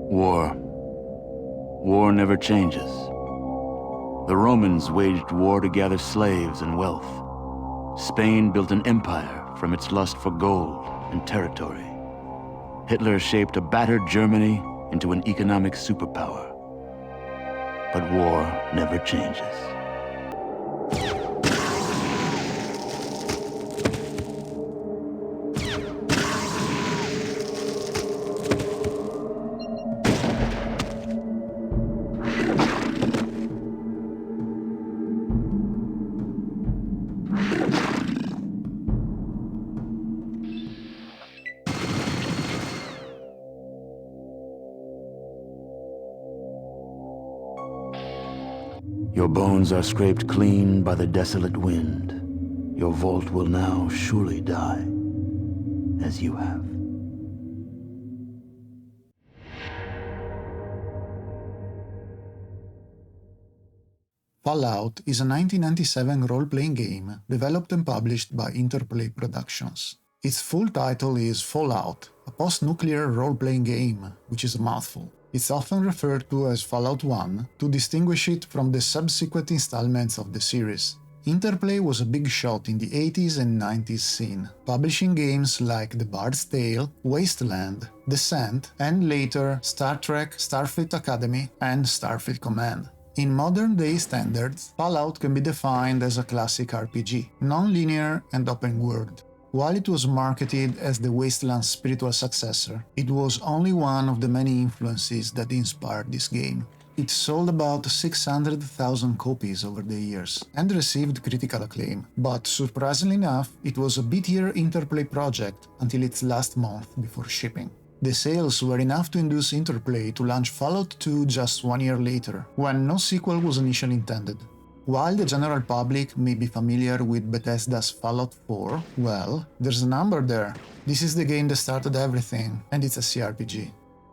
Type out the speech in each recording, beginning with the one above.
War. War never changes. The Romans waged war to gather slaves and wealth. Spain built an empire from its lust for gold and territory. Hitler shaped a battered Germany into an economic superpower. But war never changes. Your bones are scraped clean by the desolate wind. Your vault will now surely die, as you have. Fallout is a 1997 role-playing game developed and published by Interplay Productions. Its full title is Fallout, a post-nuclear role-playing game, which is a mouthful. It's often referred to as Fallout 1 to distinguish it from the subsequent installments of the series. Interplay was a big shot in the 80s and 90s scene, publishing games like The Bard's Tale, Wasteland, Descent, and later Star Trek, Starfleet Academy, and Starfleet Command. In modern-day standards, Fallout can be defined as a classic RPG, non-linear and open-world. While it was marketed as the Wasteland's spiritual successor, it was only one of the many influences that inspired this game. It sold about 600,000 copies over the years and received critical acclaim, but surprisingly enough, it was a bit-year Interplay project until its last month before shipping. The sales were enough to induce Interplay to launch Fallout 2 just 1 year later, when no sequel was initially intended. While the general public may be familiar with Bethesda's Fallout 4, well, there's a number there. This is the game that started everything, and it's a CRPG.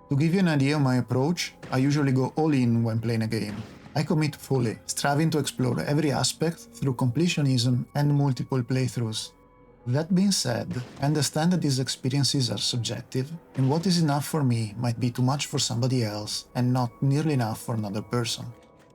To give you an idea of my approach, I usually go all in when playing a game. I commit fully, striving to explore every aspect through completionism and multiple playthroughs. That being said, I understand that these experiences are subjective, and what is enough for me might be too much for somebody else and not nearly enough for another person.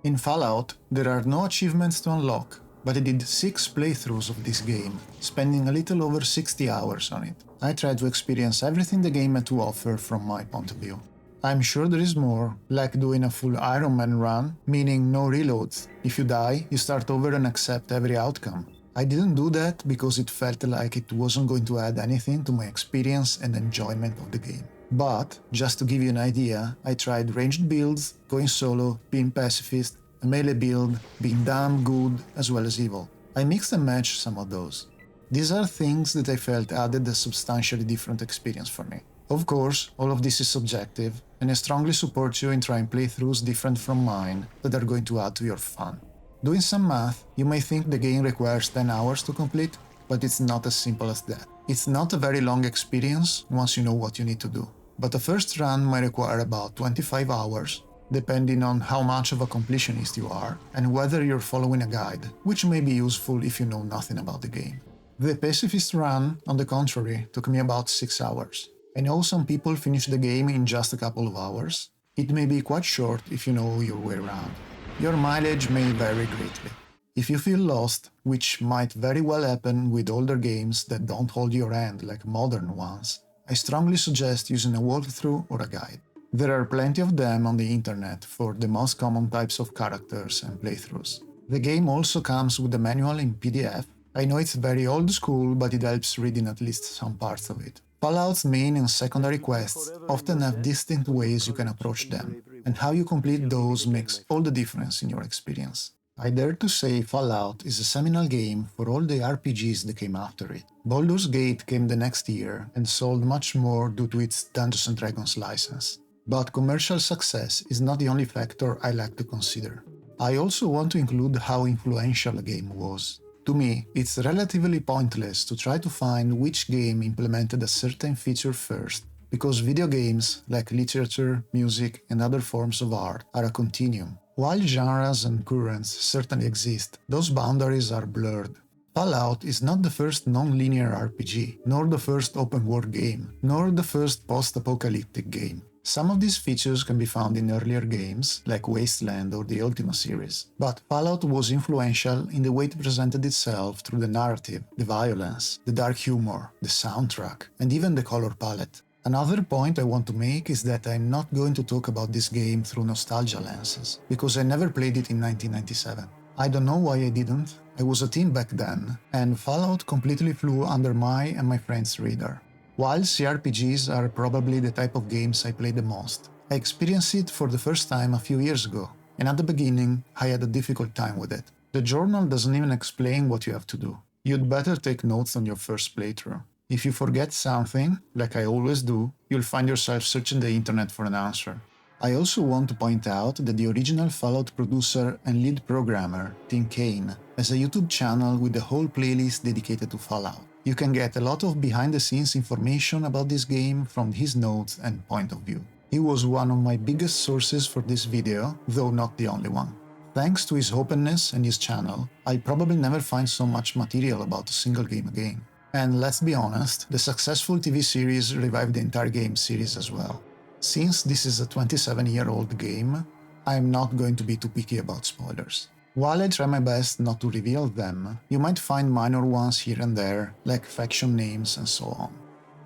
In Fallout, there are no achievements to unlock, but I did 6 playthroughs of this game, spending a little over 60 hours on it. I tried to experience everything the game had to offer from my point of view. I'm sure there is more, like doing a full Iron Man run, meaning no reloads. If you die, you start over and accept every outcome. I didn't do that because it felt like it wasn't going to add anything to my experience and enjoyment of the game. But, just to give you an idea, I tried ranged builds, going solo, being pacifist, a melee build, being damn good as well as evil. I mixed and matched some of those. These are things that I felt added a substantially different experience for me. Of course, all of this is subjective, and I strongly support you in trying playthroughs different from mine that are going to add to your fun. Doing some math, you may think the game requires 10 hours to complete, but it's not as simple as that. It's not a very long experience once you know what you need to do. But a first run might require about 25 hours, depending on how much of a completionist you are and whether you're following a guide, which may be useful if you know nothing about the game. The pacifist run, on the contrary, took me about 6 hours. I know some people finish the game in just a couple of hours. It may be quite short if you know your way around. Your mileage may vary greatly. If you feel lost, which might very well happen with older games that don't hold your hand like modern ones, I strongly suggest using a walkthrough or a guide. There are plenty of them on the internet for the most common types of characters and playthroughs. The game also comes with a manual in PDF. I know it's very old school, but it helps reading at least some parts of it. Fallout's main and secondary quests often have distinct ways you can approach them, and how you complete those makes all the difference in your experience. I dare to say Fallout is a seminal game for all the RPGs that came after it. Baldur's Gate came the next year and sold much more due to its Dungeons & Dragons license. But commercial success is not the only factor I like to consider. I also want to include how influential a game was. To me, it's relatively pointless to try to find which game implemented a certain feature first, because video games, like literature, music, and other forms of art, are a continuum. While genres and currents certainly exist, those boundaries are blurred. Fallout is not the first non-linear RPG, nor the first open-world game, nor the first post-apocalyptic game. Some of these features can be found in earlier games, like Wasteland or the Ultima series, but Fallout was influential in the way it presented itself through the narrative, the violence, the dark humor, the soundtrack, and even the color palette. Another point I want to make is that I'm not going to talk about this game through nostalgia lenses, because I never played it in 1997. I don't know why I didn't, I was a teen back then, and Fallout completely flew under my and my friends' radar. While CRPGs are probably the type of games I play the most, I experienced it for the first time a few years ago, and at the beginning I had a difficult time with it. The journal doesn't even explain what you have to do. You'd better take notes on your first playthrough. If you forget something, like I always do, you'll find yourself searching the internet for an answer. I also want to point out that the original Fallout producer and lead programmer, Tim Kaine, has a YouTube channel with a whole playlist dedicated to Fallout. You can get a lot of behind-the-scenes information about this game from his notes and point of view. He was one of my biggest sources for this video, though not the only one. Thanks to his openness and his channel, I'll probably never find so much material about a single game again. And let's be honest, the successful TV series revived the entire game series as well. Since this is a 27-year-old game, I'm not going to be too picky about spoilers. While I try my best not to reveal them, you might find minor ones here and there, like faction names and so on.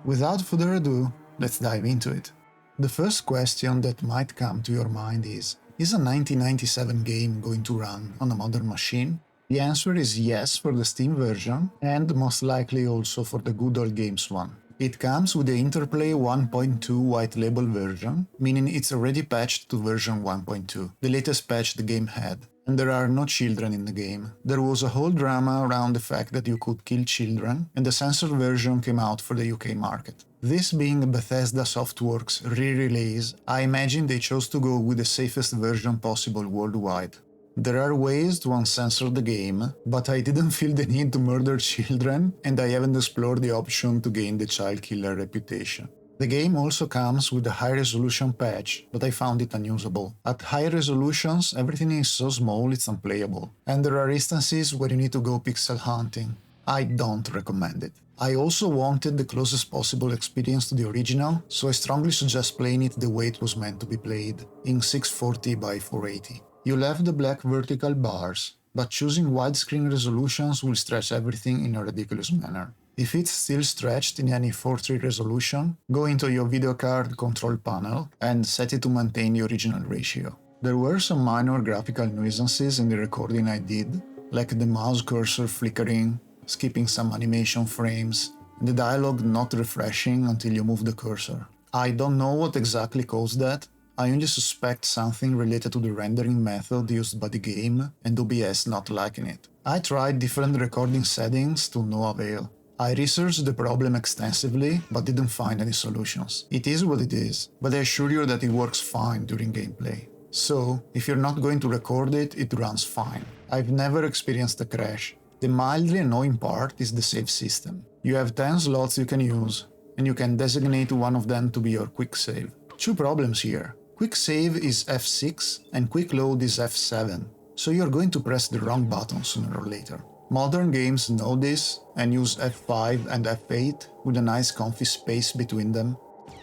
Without further ado, let's dive into it. The first question that might come to your mind is a 1997 game going to run on a modern machine? The answer is yes for the Steam version, and most likely also for the Good Old Games one. It comes with the Interplay 1.2 white label version, meaning it's already patched to version 1.2, the latest patch the game had. And there are no children in the game. There was a whole drama around the fact that you could kill children, and the censored version came out for the UK market. This being a Bethesda Softworks re-release, I imagine they chose to go with the safest version possible worldwide. There are ways to uncensor the game, but I didn't feel the need to murder children, and I haven't explored the option to gain the child killer reputation. The game also comes with a high-resolution patch, but I found it unusable. At high resolutions, everything is so small it's unplayable, and there are instances where you need to go pixel hunting. I don't recommend it. I also wanted the closest possible experience to the original, so I strongly suggest playing it the way it was meant to be played, in 640 by 480. You'll have the black vertical bars, but choosing widescreen resolutions will stretch everything in a ridiculous manner. If it's still stretched in any 4:3 resolution, go into your video card control panel and set it to maintain the original ratio. There were some minor graphical nuisances in the recording I did, like the mouse cursor flickering, skipping some animation frames, and the dialogue not refreshing until you move the cursor. I don't know what exactly caused that. I only suspect something related to the rendering method used by the game and OBS not liking it. I tried different recording settings to no avail. I researched the problem extensively, but didn't find any solutions. It is what it is, but I assure you that it works fine during gameplay. So, if you're not going to record it, it runs fine. I've never experienced a crash. The mildly annoying part is the save system. You have 10 slots you can use, and you can designate one of them to be your quick save. Two problems here. Quick save is F6 and quick load is F7, so you're going to press the wrong button sooner or later. Modern games know this and use F5 and F8 with a nice comfy space between them.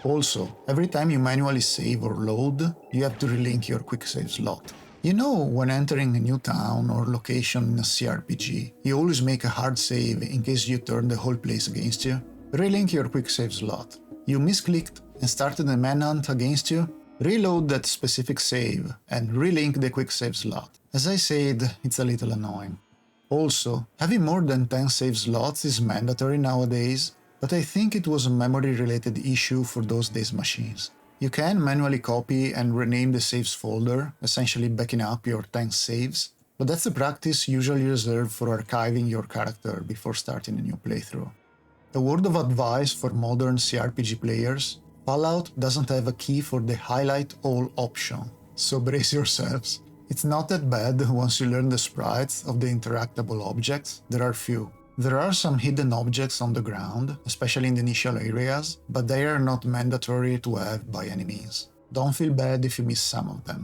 Also, every time you manually save or load, you have to relink your quick save slot. You know, when entering a new town or location in a CRPG, you always make a hard save in case you turn the whole place against you? Relink your quick save slot. You misclicked and started a manhunt against you? Reload that specific save and relink the quick save slot. As I said, it's a little annoying. Also, having more than 10 save slots is mandatory nowadays, but I think it was a memory-related issue for those days' machines. You can manually copy and rename the saves folder, essentially backing up your 10 saves, but that's a practice usually reserved for archiving your character before starting a new playthrough. A word of advice for modern CRPG players: Fallout doesn't have a key for the highlight all option, so brace yourselves. It's not that bad once you learn the sprites of the interactable objects. There are few. There are some hidden objects on the ground, especially in the initial areas, but they are not mandatory to have by any means. Don't feel bad if you miss some of them.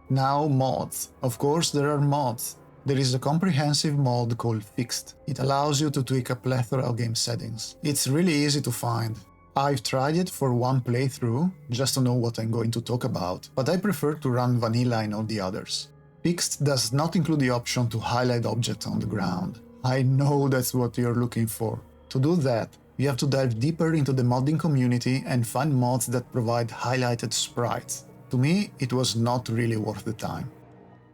Now, mods. Of course there are mods. There is a comprehensive mod called Fixed. It allows you to tweak a plethora of game settings. It's really easy to find. I've tried it for one playthrough, just to know what I'm going to talk about, but I prefer to run vanilla in all the others. Pixed does not include the option to highlight objects on the ground. I know that's what you're looking for. To do that, you have to dive deeper into the modding community and find mods that provide highlighted sprites. To me, it was not really worth the time.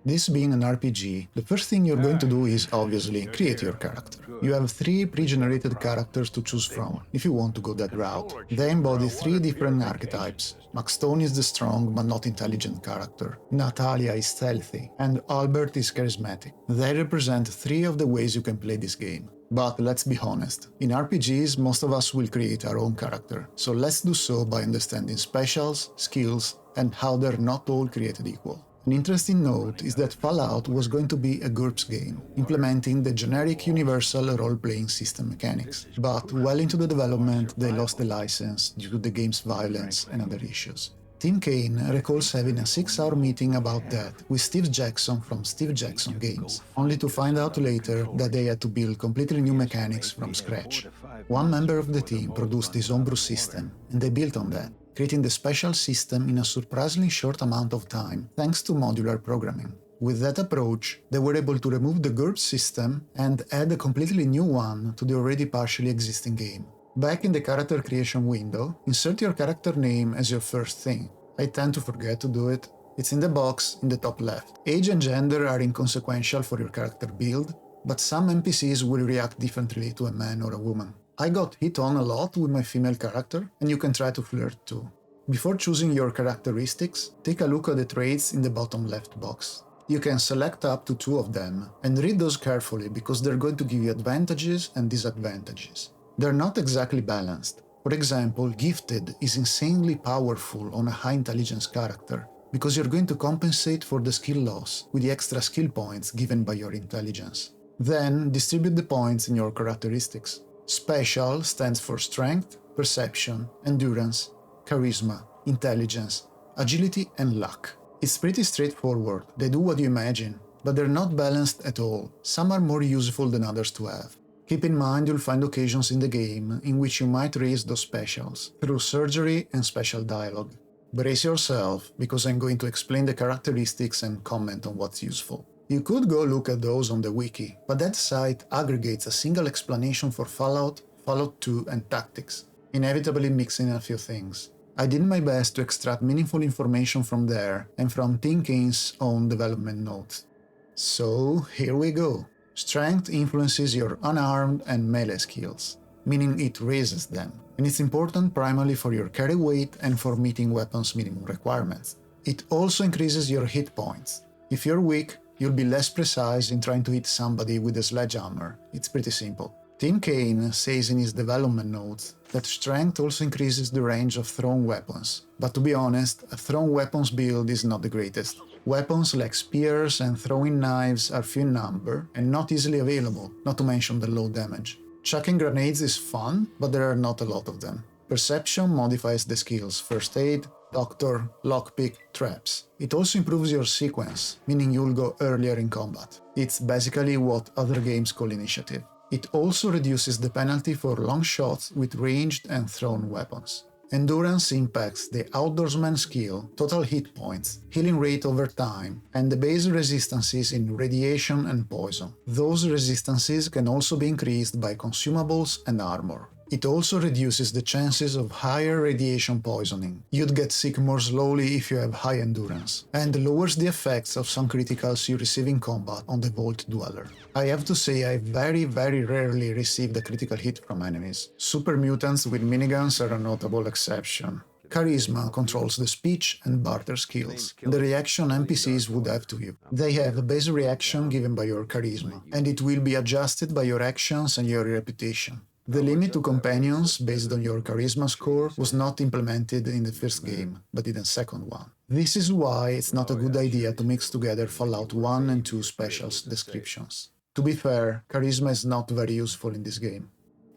This being an RPG, the first thing you're going to do is, obviously, create your character. You have 3 pre-generated characters to choose from, if you want to go that route. They embody 3 different archetypes. Max Stone is the strong but not intelligent character, Natalia is stealthy, and Albert is charismatic. They represent 3 of the ways you can play this game. But let's be honest, in RPGs most of us will create our own character, so let's do so by understanding specials, skills, and how they're not all created equal. An interesting note is that Fallout was going to be a GURPS game, implementing the generic universal role-playing system mechanics, but well into the development they lost the license due to the game's violence and other issues. Tim Kaine recalls having a 6-hour meeting about that with Steve Jackson from Steve Jackson Games, only to find out later that they had to build completely new mechanics from scratch. One member of the team produced his homebrew system, and they built on that, creating the special system in a surprisingly short amount of time, thanks to modular programming. With that approach, they were able to remove the GURPS system and add a completely new one to the already partially existing game. Back in the character creation window, insert your character name as your first thing. I tend to forget to do it. It's in the box in the top left. Age and gender are inconsequential for your character build, but some NPCs will react differently to a man or a woman. I got hit on a lot with my female character, and you can try to flirt too. Before choosing your characteristics, take a look at the traits in the bottom left box. You can select up to 2 of them, and read those carefully because they're going to give you advantages and disadvantages. They're not exactly balanced. For example, Gifted is insanely powerful on a high intelligence character, because you're going to compensate for the skill loss with the extra skill points given by your intelligence. Then distribute the points in your characteristics. Special stands for strength, perception, endurance, charisma, intelligence, agility, and luck. It's pretty straightforward, they do what you imagine, but they're not balanced at all. Some are more useful than others to have. Keep in mind you'll find occasions in the game in which you might raise those specials, through surgery and special dialogue. Brace yourself, because I'm going to explain the characteristics and comment on what's useful. You could go look at those on the wiki, but that site aggregates a single explanation for Fallout, Fallout 2 and Tactics, inevitably mixing a few things. I did my best to extract meaningful information from there and from Tim Kaine's own development notes. So here we go. Strength influences your unarmed and melee skills, meaning it raises them, and it's important primarily for your carry weight and for meeting weapons minimum requirements. It also increases your hit points. If you're weak, you'll be less precise in trying to hit somebody with a sledgehammer. It's pretty simple. Tim Kaine says in his development notes that strength also increases the range of thrown weapons, but to be honest, a thrown weapons build is not the greatest. Weapons like spears and throwing knives are few in number and not easily available, not to mention the low damage. Chucking grenades is fun, but there are not a lot of them. Perception modifies the skills First Aid, Doctor, Lockpick, Traps. It also improves your sequence, meaning you'll go earlier in combat. It's basically what other games call initiative. It also reduces the penalty for long shots with ranged and thrown weapons. Endurance impacts the outdoorsman skill, total hit points, healing rate over time, and the base resistances in radiation and poison. Those resistances can also be increased by consumables and armor. It also reduces the chances of higher radiation poisoning. You'd get sick more slowly if you have high endurance, and lowers the effects of some criticals you receive in combat on the Vault Dweller. I have to say I very rarely received a critical hit from enemies. Super mutants with miniguns are a notable exception. Charisma controls the speech and barter skills, the reaction NPCs would have to you. They have a base reaction given by your charisma, and it will be adjusted by your actions and your reputation. The limit to companions based on your charisma score was not implemented in the first game, but in the second one. This is why it's not a good idea to mix together Fallout 1 and 2 specials descriptions. To be fair, charisma is not very useful in this game.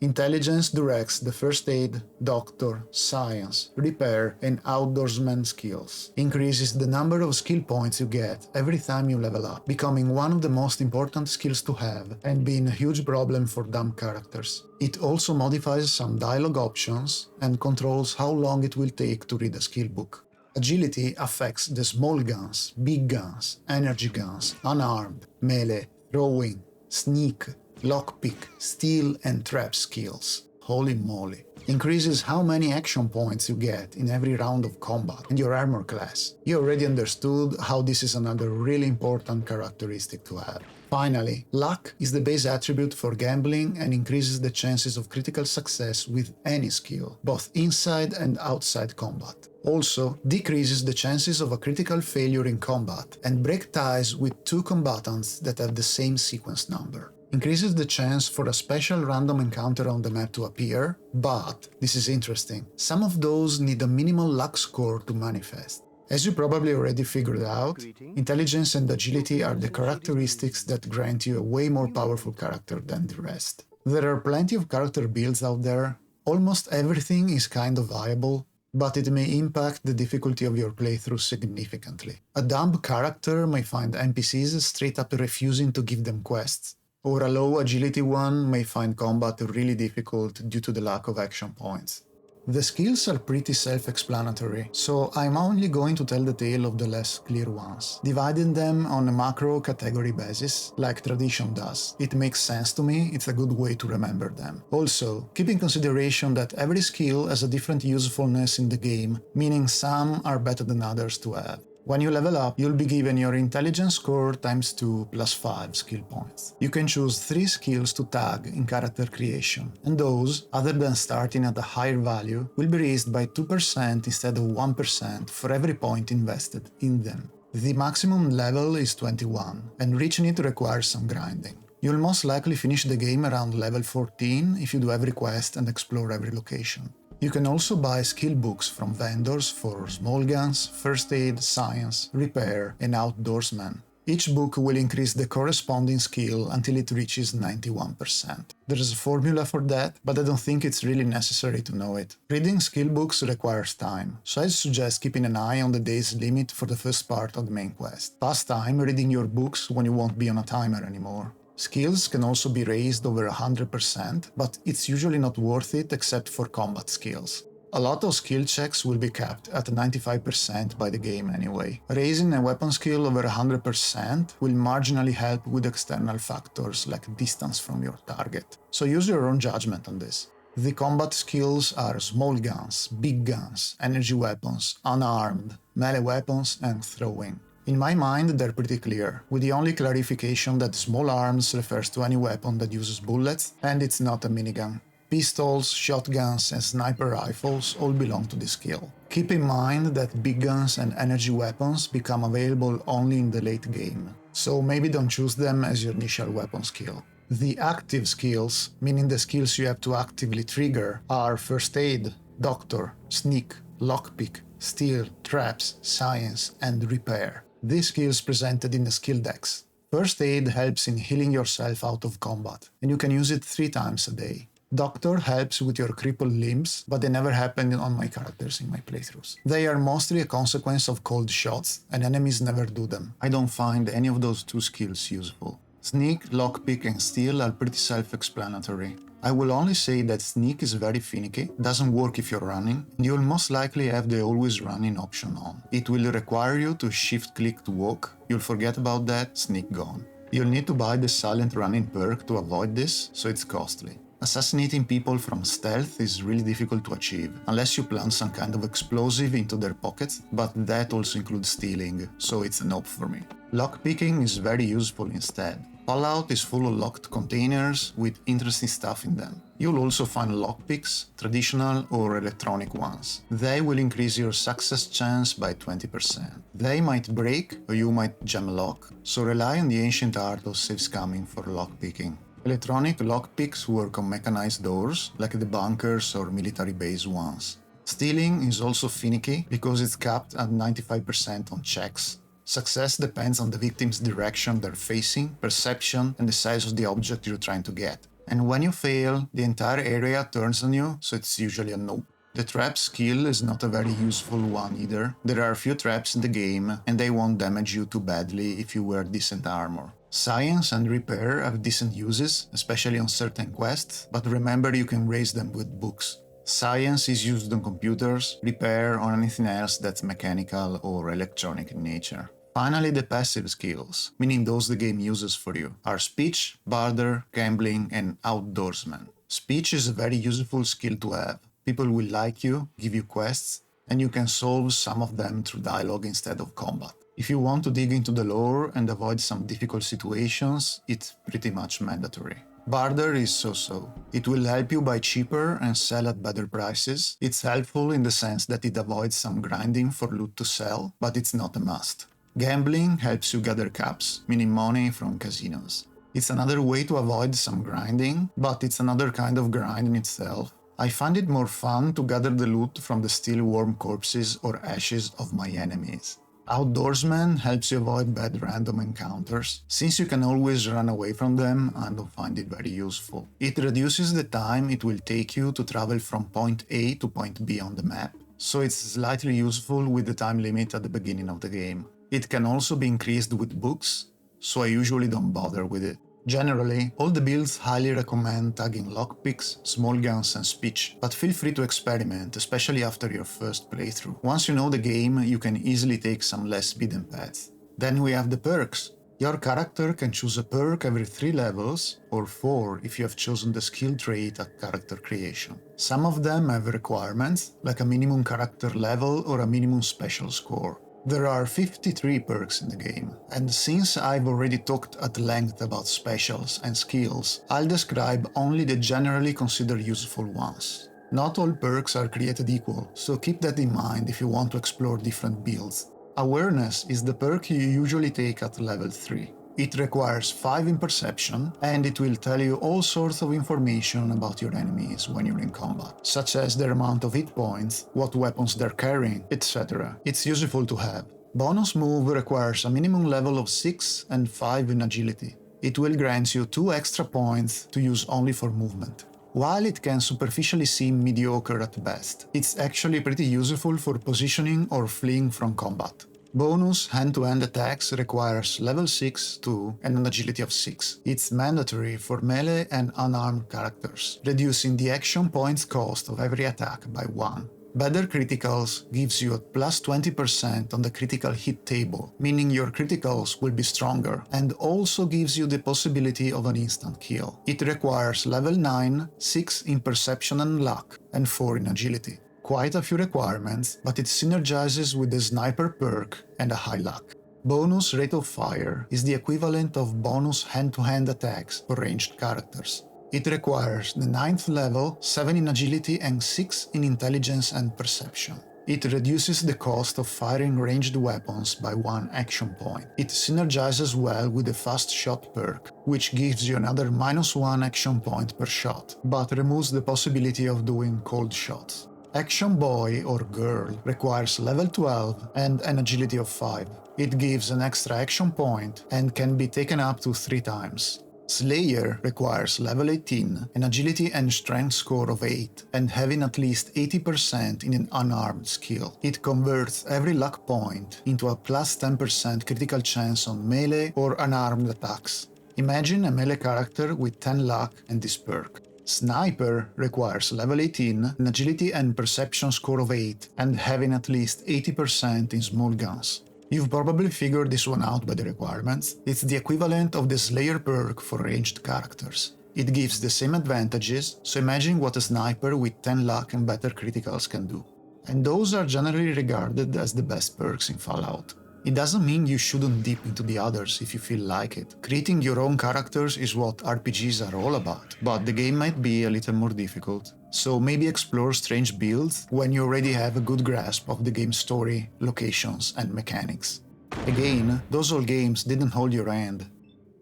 Intelligence directs the first aid, doctor, science, repair, and outdoorsman skills. Increases the number of skill points you get every time you level up, becoming one of the most important skills to have and being a huge problem for dumb characters. It also modifies some dialogue options and controls how long it will take to read a skill book. Agility affects the small guns, big guns, energy guns, unarmed, melee, throwing, sneak, lockpick, steal and trap skills. Holy moly. Increases how many action points you get in every round of combat and your armor class. You already understood how this is another really important characteristic to have. Finally, luck is the base attribute for gambling and increases the chances of critical success with any skill, both inside and outside combat. Also, decreases the chances of a critical failure in combat and break ties with two combatants that have the same sequence number. Increases the chance for a special random encounter on the map to appear, but, this is interesting, some of those need a minimal luck score to manifest. As you probably already figured out, intelligence and agility are the characteristics that grant you a way more powerful character than the rest. There are plenty of character builds out there, almost everything is kind of viable, but it may impact the difficulty of your playthrough significantly. A dumb character may find NPCs straight up refusing to give them quests, or a low agility one may find combat really difficult due to the lack of action points. The skills are pretty self-explanatory, so I'm only going to tell the tale of the less clear ones, dividing them on a macro category basis, like tradition does. It makes sense to me, it's a good way to remember them. Also, keep in consideration that every skill has a different usefulness in the game, meaning some are better than others to have. When you level up, you'll be given your intelligence score times 2 plus 5 skill points. You can choose 3 skills to tag in character creation, and those, other than starting at a higher value, will be raised by 2% instead of 1% for every point invested in them. The maximum level is 21, and reaching it requires some grinding. You'll most likely finish the game around level 14 if you do every quest and explore every location. You can also buy skill books from vendors for small guns, first aid, science, repair, and outdoorsman. Each book will increase the corresponding skill until it reaches 91%. There's a formula for that, but I don't think it's really necessary to know it. Reading skill books requires time, so I suggest keeping an eye on the day's limit for the first part of the main quest. Pass time reading your books when you won't be on a timer anymore. Skills can also be raised over 100%, but it's usually not worth it except for combat skills. A lot of skill checks will be capped at 95% by the game anyway. Raising a weapon skill over 100% will marginally help with external factors like distance from your target, so use your own judgment on this. The combat skills are small guns, big guns, energy weapons, unarmed, melee weapons, and throwing. In my mind, they're pretty clear, with the only clarification that small arms refers to any weapon that uses bullets, and it's not a minigun. Pistols, shotguns, and sniper rifles all belong to this skill. Keep in mind that big guns and energy weapons become available only in the late game, so maybe don't choose them as your initial weapon skill. The active skills, meaning the skills you have to actively trigger, are first aid, doctor, sneak, lockpick, steal, traps, science, and repair. These skills presented in the skill decks. First aid helps in healing yourself out of combat, and you can use it 3 times a day. Doctor helps with your crippled limbs, but they never happen on my characters in my playthroughs. They are mostly a consequence of cold shots, and enemies never do them. I don't find any of those 2 skills useful. Sneak, lockpick, and steal are pretty self-explanatory. I will only say that sneak is very finicky, doesn't work if you're running, and you'll most likely have the always running option on. It will require you to shift-click to walk, you'll forget about that, sneak gone. You'll need to buy the silent running perk to avoid this, so it's costly. Assassinating people from stealth is really difficult to achieve, unless you plant some kind of explosive into their pockets, but that also includes stealing, so it's a nope for me. Lockpicking is very useful instead. Fallout is full of locked containers with interesting stuff in them. You'll also find lockpicks, traditional or electronic ones. They will increase your success chance by 20%. They might break or you might jam a lock, so rely on the ancient art of safe scamming for lockpicking. Electronic lockpicks work on mechanized doors, like the bunkers or military base ones. Stealing is also finicky because it's capped at 95% on checks. Success depends on the victim's direction they're facing, perception, and the size of the object you're trying to get. And when you fail, the entire area turns on you, so it's usually a nope. The trap skill is not a very useful one either. There are a few traps in the game, and they won't damage you too badly if you wear decent armor. Science and repair have decent uses, especially on certain quests, but remember you can raise them with books. Science is used on computers, repair on anything else that's mechanical or electronic in nature. Finally, the passive skills, meaning those the game uses for you, are speech, barter, gambling, and outdoorsman. Speech is a very useful skill to have. People will like you, give you quests, and you can solve some of them through dialogue instead of combat. If you want to dig into the lore and avoid some difficult situations, it's pretty much mandatory. Barter is so-so. It will help you buy cheaper and sell at better prices. It's helpful in the sense that it avoids some grinding for loot to sell, but it's not a must. Gambling helps you gather caps, meaning money from casinos. It's another way to avoid some grinding, but it's another kind of grind in itself. I find it more fun to gather the loot from the still warm corpses or ashes of my enemies. Outdoorsman helps you avoid bad random encounters. Since you can always run away from them, I don't find it very useful. It reduces the time it will take you to travel from point A to point B on the map, so it's slightly useful with the time limit at the beginning of the game. It can also be increased with books, so I usually don't bother with it. Generally, all the builds highly recommend tagging lockpicks, small guns and speech, but feel free to experiment, especially after your first playthrough. Once you know the game, you can easily take some less beaten paths. Then we have the perks. Your character can choose a perk every 3 levels, or 4 if you have chosen the skill trait at character creation. Some of them have requirements, like a minimum character level or a minimum special score. There are 53 perks in the game, and since I've already talked at length about specials and skills, I'll describe only the generally considered useful ones. Not all perks are created equal, so keep that in mind if you want to explore different builds. Awareness is the perk you usually take at level 3. It requires 5 in perception, and it will tell you all sorts of information about your enemies when you're in combat, such as their amount of hit points, what weapons they're carrying, etc. It's useful to have. Bonus move requires a minimum level of 6 and 5 in agility. It will grant you 2 extra points to use only for movement. While it can superficially seem mediocre at best, it's actually pretty useful for positioning or fleeing from combat. Bonus hand-to-hand attacks requires level 6 too and an agility of 6. It's mandatory for melee and unarmed characters, reducing the action points cost of every attack by 1. Better criticals gives you a plus 20% on the critical hit table, meaning your criticals will be stronger, and also gives you the possibility of an instant kill. It requires level 9, 6 in perception and luck, and 4 in agility. Quite a few requirements, but it synergizes with the sniper perk and a high luck. Bonus rate of fire is the equivalent of bonus hand-to-hand attacks for ranged characters. It requires the 9th level, 7 in agility and 6 in intelligence and perception. It reduces the cost of firing ranged weapons by 1 action point. It synergizes well with the fast shot perk, which gives you another -1 action point per shot, but removes the possibility of doing cold shots. Action Boy or Girl requires level 12 and an agility of 5. It gives an extra action point and can be taken up to 3 times. Slayer requires level 18, an agility and strength score of 8, and having at least 80% in an unarmed skill. It converts every luck point into a plus 10% critical chance on melee or unarmed attacks. Imagine a melee character with 10 luck and this perk. Sniper requires level 18, an agility and perception score of 8, and having at least 80% in small guns. You've probably figured this one out by the requirements. It's the equivalent of the Slayer perk for ranged characters. It gives the same advantages, so imagine what a sniper with 10 luck and better criticals can do. And those are generally regarded as the best perks in Fallout. It doesn't mean you shouldn't dip into the others if you feel like it. Creating your own characters is what RPGs are all about, but the game might be a little more difficult. So maybe explore strange builds when you already have a good grasp of the game's story, locations, and mechanics. Again, those old games didn't hold your hand.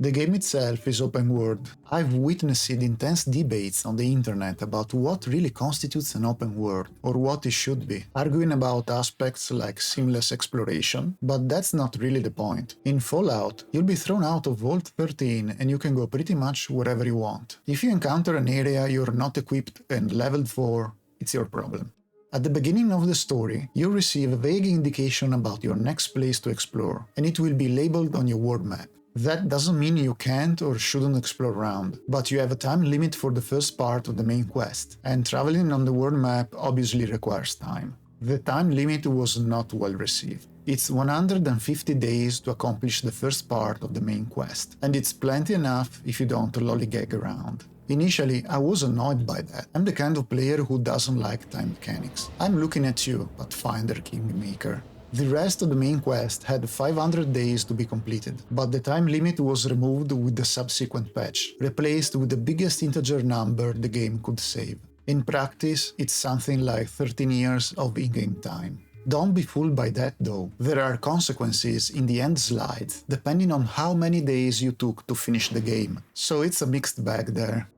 The game itself is open world. I've witnessed intense debates on the internet about what really constitutes an open world, or what it should be, arguing about aspects like seamless exploration, but that's not really the point. In Fallout, you'll be thrown out of Vault 13 and you can go pretty much wherever you want. If you encounter an area you're not equipped and leveled for, it's your problem. At the beginning of the story, you'll receive a vague indication about your next place to explore, and it will be labeled on your world map. That doesn't mean you can't or shouldn't explore around, but you have a time limit for the first part of the main quest, and traveling on the world map obviously requires time. The time limit was not well received. It's 150 days to accomplish the first part of the main quest, and it's plenty enough if you don't lollygag around. Initially, I was annoyed by that. I'm the kind of player who doesn't like time mechanics. I'm looking at you, Pathfinder Kingmaker. The rest of the main quest had 500 days to be completed, but the time limit was removed with the subsequent patch, replaced with the biggest integer number the game could save. In practice, it's something like 13 years of in-game time. Don't be fooled by that though. There are consequences in the end slides, depending on how many days you took to finish the game, so it's a mixed bag there.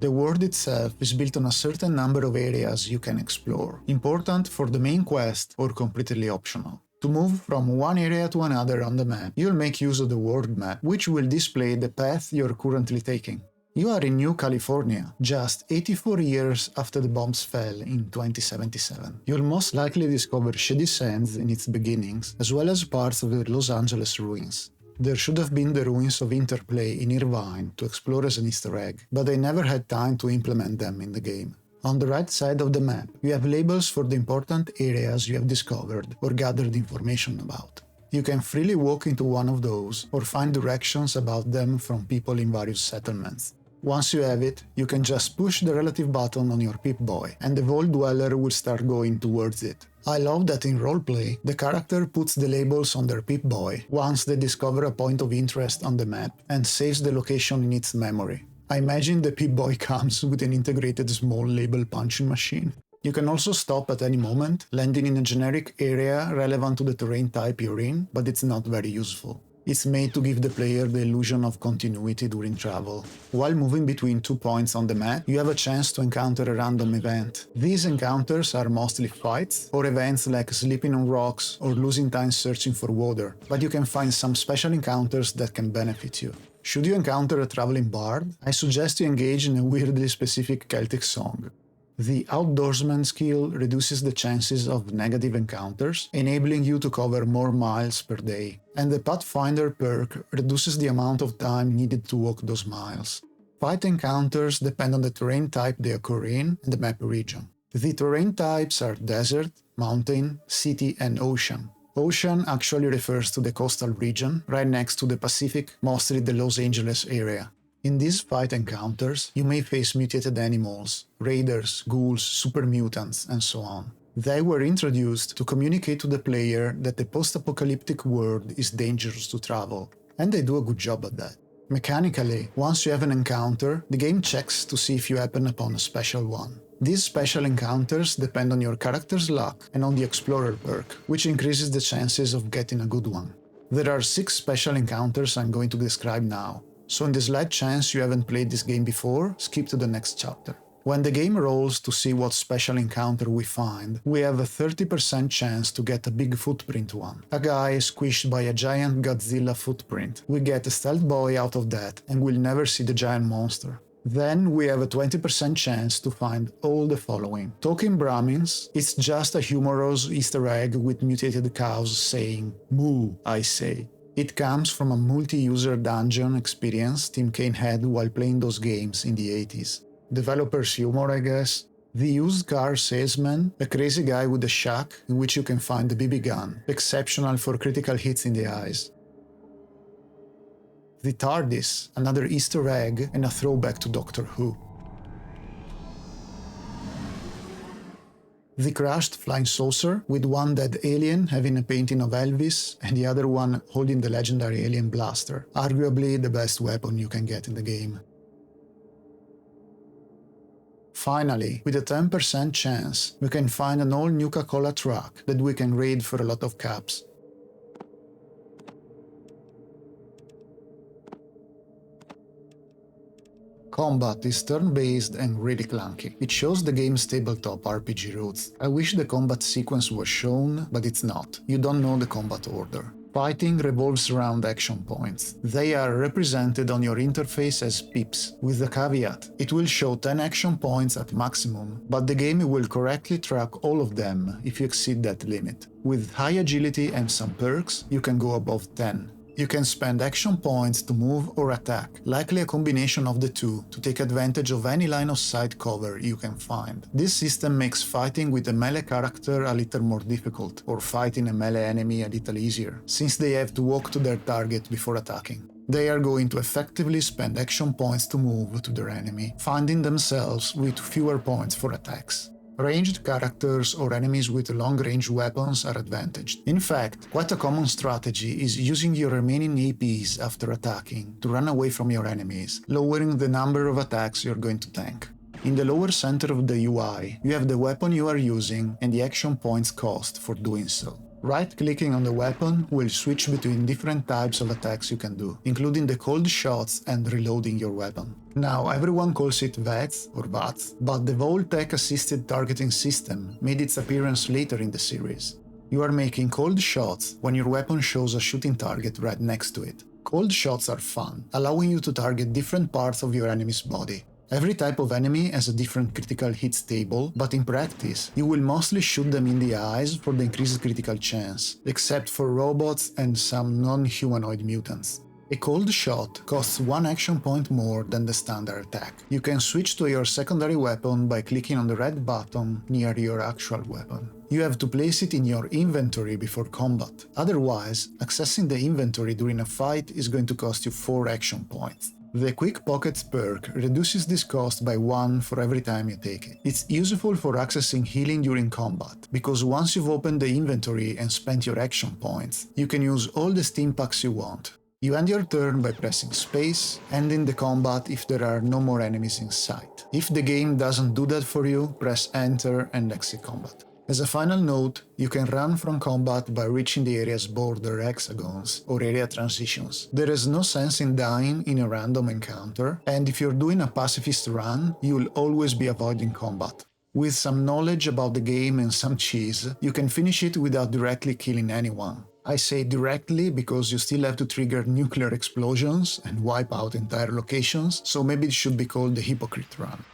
The world itself is built on a certain number of areas you can explore, important for the main quest or completely optional. To move from one area to another on the map, you'll make use of the world map, which will display the path you're currently taking. You are in New California, just 84 years after the bombs fell in 2077. You'll most likely discover shady sands in its beginnings, as well as parts of the Los Angeles ruins. There should have been the ruins of Interplay in Irvine to explore as an Easter egg, but they never had time to implement them in the game. On the right side of the map, you have labels for the important areas you have discovered or gathered information about. You can freely walk into one of those or find directions about them from people in various settlements. Once you have it, you can just push the relative button on your Pip-Boy, and the Vault Dweller will start going towards it. I love that in roleplay, the character puts the labels on their Pip-Boy once they discover a point of interest on the map and saves the location in its memory. I imagine the Pip-Boy comes with an integrated small label punching machine. You can also stop at any moment, landing in a generic area relevant to the terrain type you're in, but it's not very useful. It's made to give the player the illusion of continuity during travel. While moving between 2 points on the map, you have a chance to encounter a random event. These encounters are mostly fights, or events like sleeping on rocks or losing time searching for water, but you can find some special encounters that can benefit you. Should you encounter a traveling bard, I suggest you engage in a weirdly specific Celtic song. The Outdoorsman skill reduces the chances of negative encounters, enabling you to cover more miles per day, and the Pathfinder perk reduces the amount of time needed to walk those miles. Fight encounters depend on the terrain type they occur in and the map region. The terrain types are desert, mountain, city, and ocean. Ocean actually refers to the coastal region, right next to the Pacific, mostly the Los Angeles area. In these fight encounters, you may face mutated animals, raiders, ghouls, super mutants, and so on. They were introduced to communicate to the player that the post-apocalyptic world is dangerous to travel, and they do a good job at that. Mechanically, once you have an encounter, the game checks to see if you happen upon a special one. These special encounters depend on your character's luck and on the Explorer perk, which increases the chances of getting a good one. There are 6 special encounters I'm going to describe now. So in the slight chance you haven't played this game before, skip to the next chapter. When the game rolls to see what special encounter we find, we have a 30% chance to get a big footprint one. A guy squished by a giant Godzilla footprint. We get a stealth boy out of that and we'll never see the giant monster. Then we have a 20% chance to find all the following. Talking Brahmins, it's just a humorous Easter egg with mutated cows saying, "Moo, I say." It comes from a multi-user dungeon experience Tim Kaine had while playing those games in the 80s. Developer's humor, I guess. The used car salesman, a crazy guy with a shack in which you can find a BB gun, exceptional for critical hits in the eyes. The TARDIS, another Easter egg and a throwback to Doctor Who. The crashed flying saucer, with one dead alien having a painting of Elvis and the other one holding the legendary alien blaster, arguably the best weapon you can get in the game. Finally, with a 10% chance, we can find an old Nuka-Cola truck that we can raid for a lot of caps. Combat is turn-based and really clunky. It shows the game's tabletop RPG roots. I wish the combat sequence was shown, but it's not. You don't know the combat order. Fighting revolves around action points. They are represented on your interface as pips, with the caveat: it will show 10 action points at maximum, but the game will correctly track all of them if you exceed that limit. With high agility and some perks, you can go above 10. You can spend action points to move or attack, likely a combination of the two, to take advantage of any line of sight cover you can find. This system makes fighting with a melee character a little more difficult, or fighting a melee enemy a little easier, since they have to walk to their target before attacking. They are going to effectively spend action points to move to their enemy, finding themselves with fewer points for attacks. Ranged characters or enemies with long-range weapons are advantaged. In fact, quite a common strategy is using your remaining APs after attacking to run away from your enemies, lowering the number of attacks you're going to tank. In the lower center of the UI, you have the weapon you are using and the action points cost for doing so. Right-clicking on the weapon will switch between different types of attacks you can do, including the cold shots and reloading your weapon. Now, everyone calls it VATS or VATS, but the Voltec Assisted Targeting System made its appearance later in the series. You are making cold shots when your weapon shows a shooting target right next to it. Cold shots are fun, allowing you to target different parts of your enemy's body. Every type of enemy has a different critical hits table, but in practice, you will mostly shoot them in the eyes for the increased critical chance, except for robots and some non-humanoid mutants. A cold shot costs 1 action point more than the standard attack. You can switch to your secondary weapon by clicking on the red button near your actual weapon. You have to place it in your inventory before combat. Otherwise, accessing the inventory during a fight is going to cost you 4 action points. The Quick Pockets perk reduces this cost by 1 for every time you take it. It's useful for accessing healing during combat, because once you've opened the inventory and spent your action points, you can use all the Steam packs you want. You end your turn by pressing space, ending the combat if there are no more enemies in sight. If the game doesn't do that for you, press enter and exit combat. As a final note, you can run from combat by reaching the area's border hexagons or area transitions. There is no sense in dying in a random encounter, and if you're doing a pacifist run, you'll always be avoiding combat. With some knowledge about the game and some cheese, you can finish it without directly killing anyone. I say directly because you still have to trigger nuclear explosions and wipe out entire locations, so maybe it should be called the Hypocrite Run.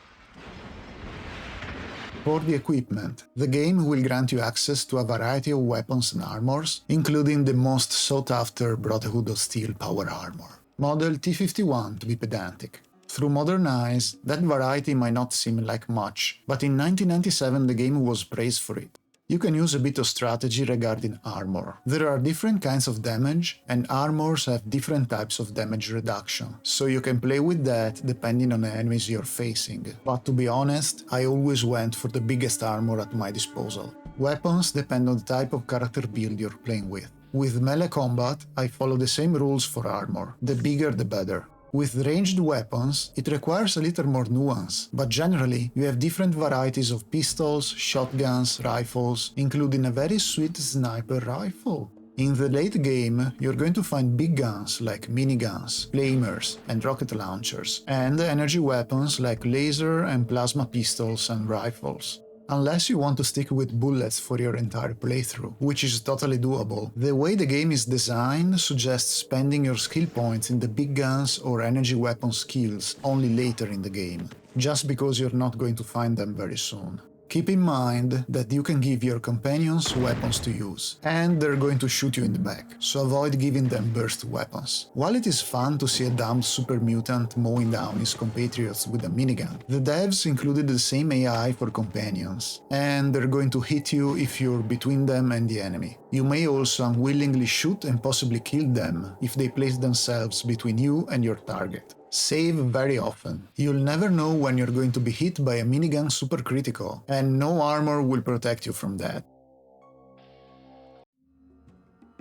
For the equipment, the game will grant you access to a variety of weapons and armors, including the most sought-after Brotherhood of Steel power armor. Model T51 to be pedantic. Through modern eyes, that variety might not seem like much, but in 1997 the game was praised for it. You can use a bit of strategy regarding armor. There are different kinds of damage, and armors have different types of damage reduction, so you can play with that depending on the enemies you're facing. But to be honest, I always went for the biggest armor at my disposal. Weapons depend on the type of character build you're playing with. With melee combat, I follow the same rules for armor. The bigger the better. With ranged weapons, it requires a little more nuance, but generally you have different varieties of pistols, shotguns, rifles, including a very sweet sniper rifle. In the late game, you're going to find big guns like miniguns, flamers, and rocket launchers, and energy weapons like laser and plasma pistols and rifles. Unless you want to stick with bullets for your entire playthrough, which is totally doable. The way the game is designed suggests spending your skill points in the big guns or energy weapon skills only later in the game, just because you're not going to find them very soon. Keep in mind that you can give your companions weapons to use, and they're going to shoot you in the back, so avoid giving them burst weapons. While it is fun to see a dumb super mutant mowing down his compatriots with a minigun, the devs included the same AI for companions, and they're going to hit you if you're between them and the enemy. You may also unwillingly shoot and possibly kill them if they place themselves between you and your target. Save very often. You'll never know when you're going to be hit by a minigun super critical, and no armor will protect you from that.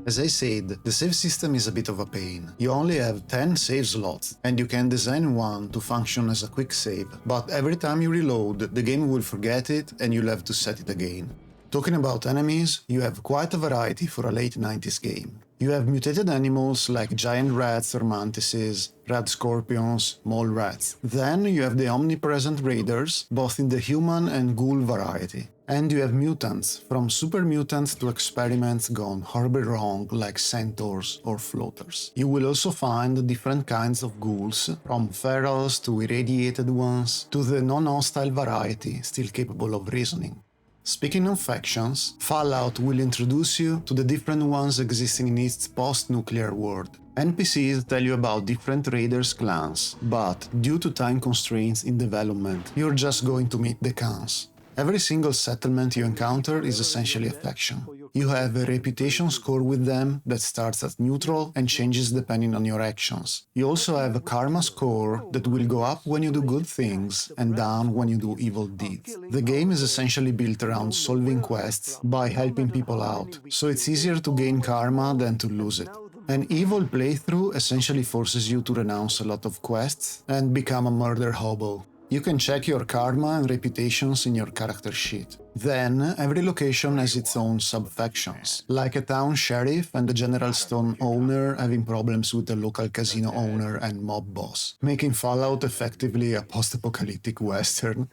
As I said, the save system is a bit of a pain. You only have 10 save slots, and you can design one to function as a quick save, but every time you reload, the game will forget it and you'll have to set it again. Talking about enemies, you have quite a variety for a late 90s game. You have mutated animals like giant rats or mantises, red scorpions, mole rats. Then you have the omnipresent raiders, both in the human and ghoul variety. And you have mutants, from super mutants to experiments gone horribly wrong like centaurs or floaters. You will also find different kinds of ghouls, from ferals to irradiated ones, to the non-hostile variety, still capable of reasoning. Speaking of factions, Fallout will introduce you to the different ones existing in its post-nuclear world. NPCs tell you about different raiders' clans, but due to time constraints in development, you're just going to meet the clans. Every single settlement you encounter is essentially a faction. You have a reputation score with them that starts at neutral and changes depending on your actions. You also have a karma score that will go up when you do good things and down when you do evil deeds. The game is essentially built around solving quests by helping people out, so it's easier to gain karma than to lose it. An evil playthrough essentially forces you to renounce a lot of quests and become a murder hobo. You can check your karma and reputations in your character sheet. Then, every location has its own sub-factions, like a town sheriff and the general store owner having problems with the local casino owner and mob boss, making Fallout effectively a post-apocalyptic western.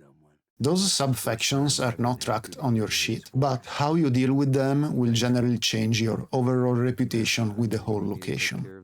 Those sub-factions are not tracked on your sheet, but how you deal with them will generally change your overall reputation with the whole location.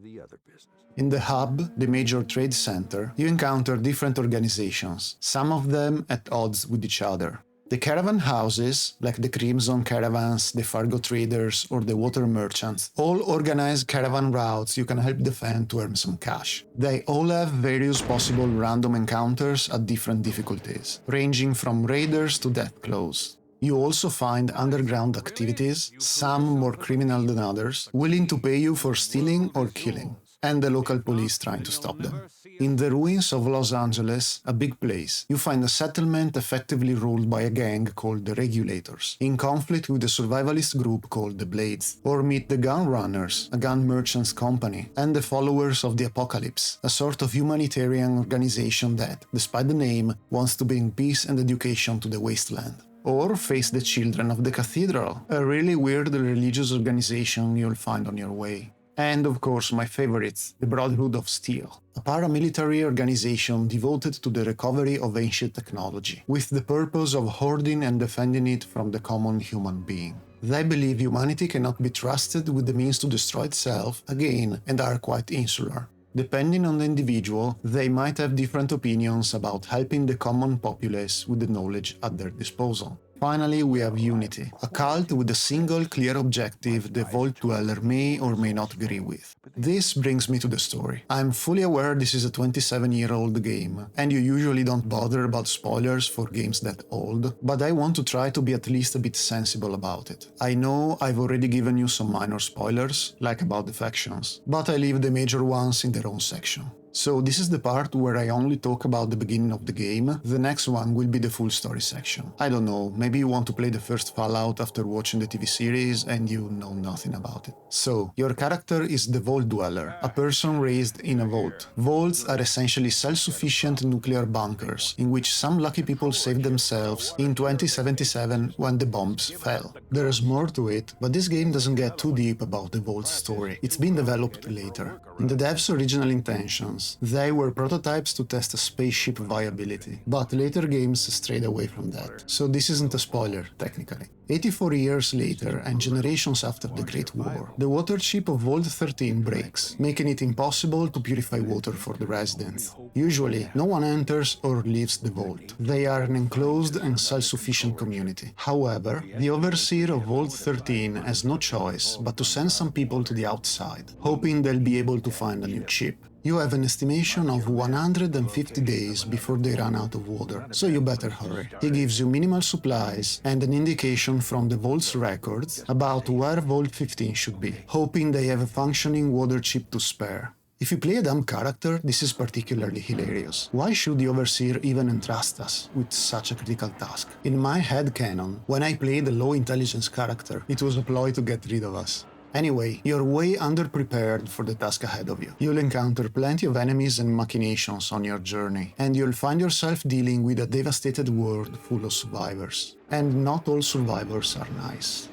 In the hub, the major trade center, you encounter different organizations, some of them at odds with each other. The caravan houses, like the Crimson Caravans, the Fargo Traders, or the Water Merchants, all organize caravan routes you can help defend to earn some cash. They all have various possible random encounters at different difficulties, ranging from raiders to deathclaws. You also find underground activities, some more criminal than others, willing to pay you for stealing or killing, and the local police trying to stop them. In the ruins of Los Angeles, a big place, you find a settlement effectively ruled by a gang called the Regulators, in conflict with a survivalist group called the Blades. Or meet the Gun Runners, a gun merchant's company, and the Followers of the Apocalypse, a sort of humanitarian organization that, despite the name, wants to bring peace and education to the wasteland. Or face the Children of the Cathedral, a really weird religious organization you'll find on your way. And of course my favorites, the Brotherhood of Steel, a paramilitary organization devoted to the recovery of ancient technology, with the purpose of hoarding and defending it from the common human being. They believe humanity cannot be trusted with the means to destroy itself again and are quite insular. Depending on the individual, they might have different opinions about helping the common populace with the knowledge at their disposal. Finally, we have Unity, a cult with a single clear objective the Vault Dweller may or may not agree with. This brings me to the story. I'm fully aware this is a 27-year-old game, and you usually don't bother about spoilers for games that old, but I want to try to be at least a bit sensible about it. I know I've already given you some minor spoilers, like about the factions, but I leave the major ones in their own section. So this is the part where I only talk about the beginning of the game. The next one will be the full story section. I don't know, maybe you want to play the first Fallout after watching the TV series and you know nothing about it. So, your character is the Vault Dweller, a person raised in a vault. Vaults are essentially self-sufficient nuclear bunkers, in which some lucky people saved themselves in 2077 when the bombs fell. There's more to it, but this game doesn't get too deep about the Vault's story. It's been developed later. In the devs' original intentions, they were prototypes to test a spaceship viability, but later games strayed away from that, so this isn't a spoiler, technically. 84 years later, and generations after the Great War, the water chip of Vault 13 breaks, making it impossible to purify water for the residents. Usually, no one enters or leaves the vault. They are an enclosed and self-sufficient community. However, the overseer of Vault 13 has no choice but to send some people to the outside, hoping they'll be able to find a new chip. You have an estimation of 150 days before they run out of water, so you better hurry. He gives you minimal supplies and an indication from the Vault's records about where Vault 15 should be, hoping they have a functioning water chip to spare. If you play a dumb character, this is particularly hilarious. Why should the Overseer even entrust us with such a critical task? In my headcanon, when I played a low-intelligence character, it was a ploy to get rid of us. Anyway, you're way underprepared for the task ahead of you. You'll encounter plenty of enemies and machinations on your journey, and you'll find yourself dealing with a devastated world full of survivors. And not all survivors are nice.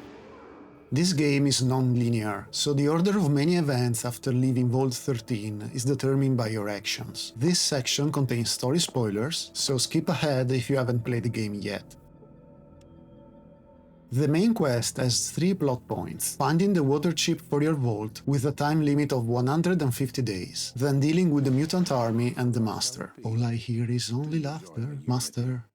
This game is non-linear, so the order of many events after leaving Vault 13 is determined by your actions. This section contains story spoilers, so skip ahead if you haven't played the game yet. The main quest has 3 plot points: finding the water chip for your vault with a time limit of 150 days, then dealing with the mutant army and the master. All I hear is only laughter. Master.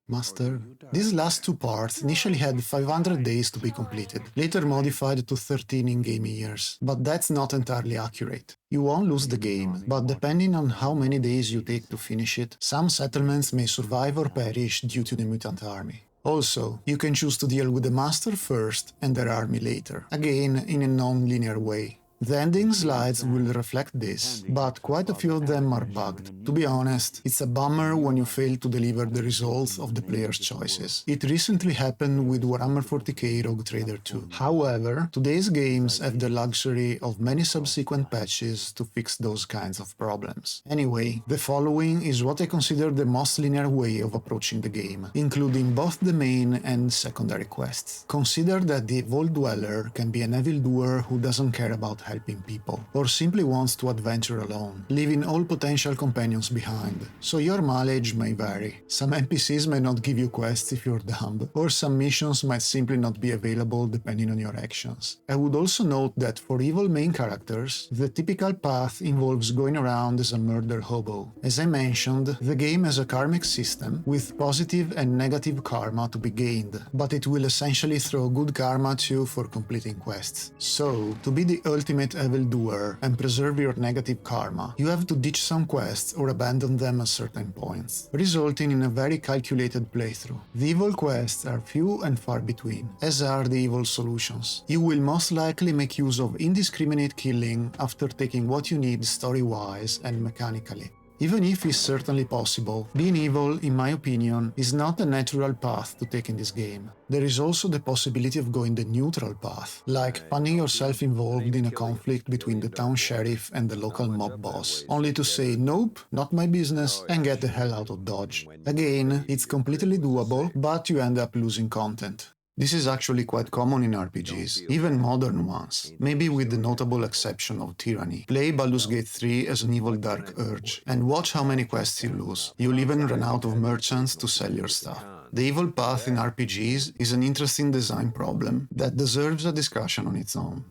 These last 2 parts initially had 500 days to be completed, later modified to 13 in-game years, but that's not entirely accurate. You won't lose the game, but depending on how many days you take to finish it, some settlements may survive or perish due to the mutant army. Also, you can choose to deal with the master first and their army later, again in a non-linear way. The ending slides will reflect this, but quite a few of them are bugged. To be honest, it's a bummer when you fail to deliver the results of the player's choices. It recently happened with Warhammer 40k Rogue Trader 2. However, today's games have the luxury of many subsequent patches to fix those kinds of problems. Anyway, the following is what I consider the most linear way of approaching the game, including both the main and secondary quests. Consider that the Vault Dweller can be an evildoer who doesn't care about helping people, or simply wants to adventure alone, leaving all potential companions behind. So your mileage may vary. Some NPCs may not give you quests if you're dumb, or some missions might simply not be available depending on your actions. I would also note that for evil main characters, the typical path involves going around as a murder hobo. As I mentioned, the game has a karmic system, with positive and negative karma to be gained, but it will essentially throw good karma at you for completing quests. So, to be the ultimate evildoer and preserve your negative karma, you have to ditch some quests or abandon them at certain points, resulting in a very calculated playthrough. The evil quests are few and far between, as are the evil solutions. You will most likely make use of indiscriminate killing after taking what you need story-wise and mechanically. Even if it's certainly possible, being evil, in my opinion, is not a natural path to take in this game. There is also the possibility of going the neutral path, like finding yourself involved in a conflict between the town sheriff and the local mob boss, only to say nope, not my business, and get the hell out of Dodge. Again, it's completely doable, but you end up losing content. This is actually quite common in RPGs, even modern ones, maybe with the notable exception of Tyranny. Play Baldur's Gate 3 as an evil dark urge, and watch how many quests you lose. You'll even run out of merchants to sell your stuff. The evil path in RPGs is an interesting design problem that deserves a discussion on its own.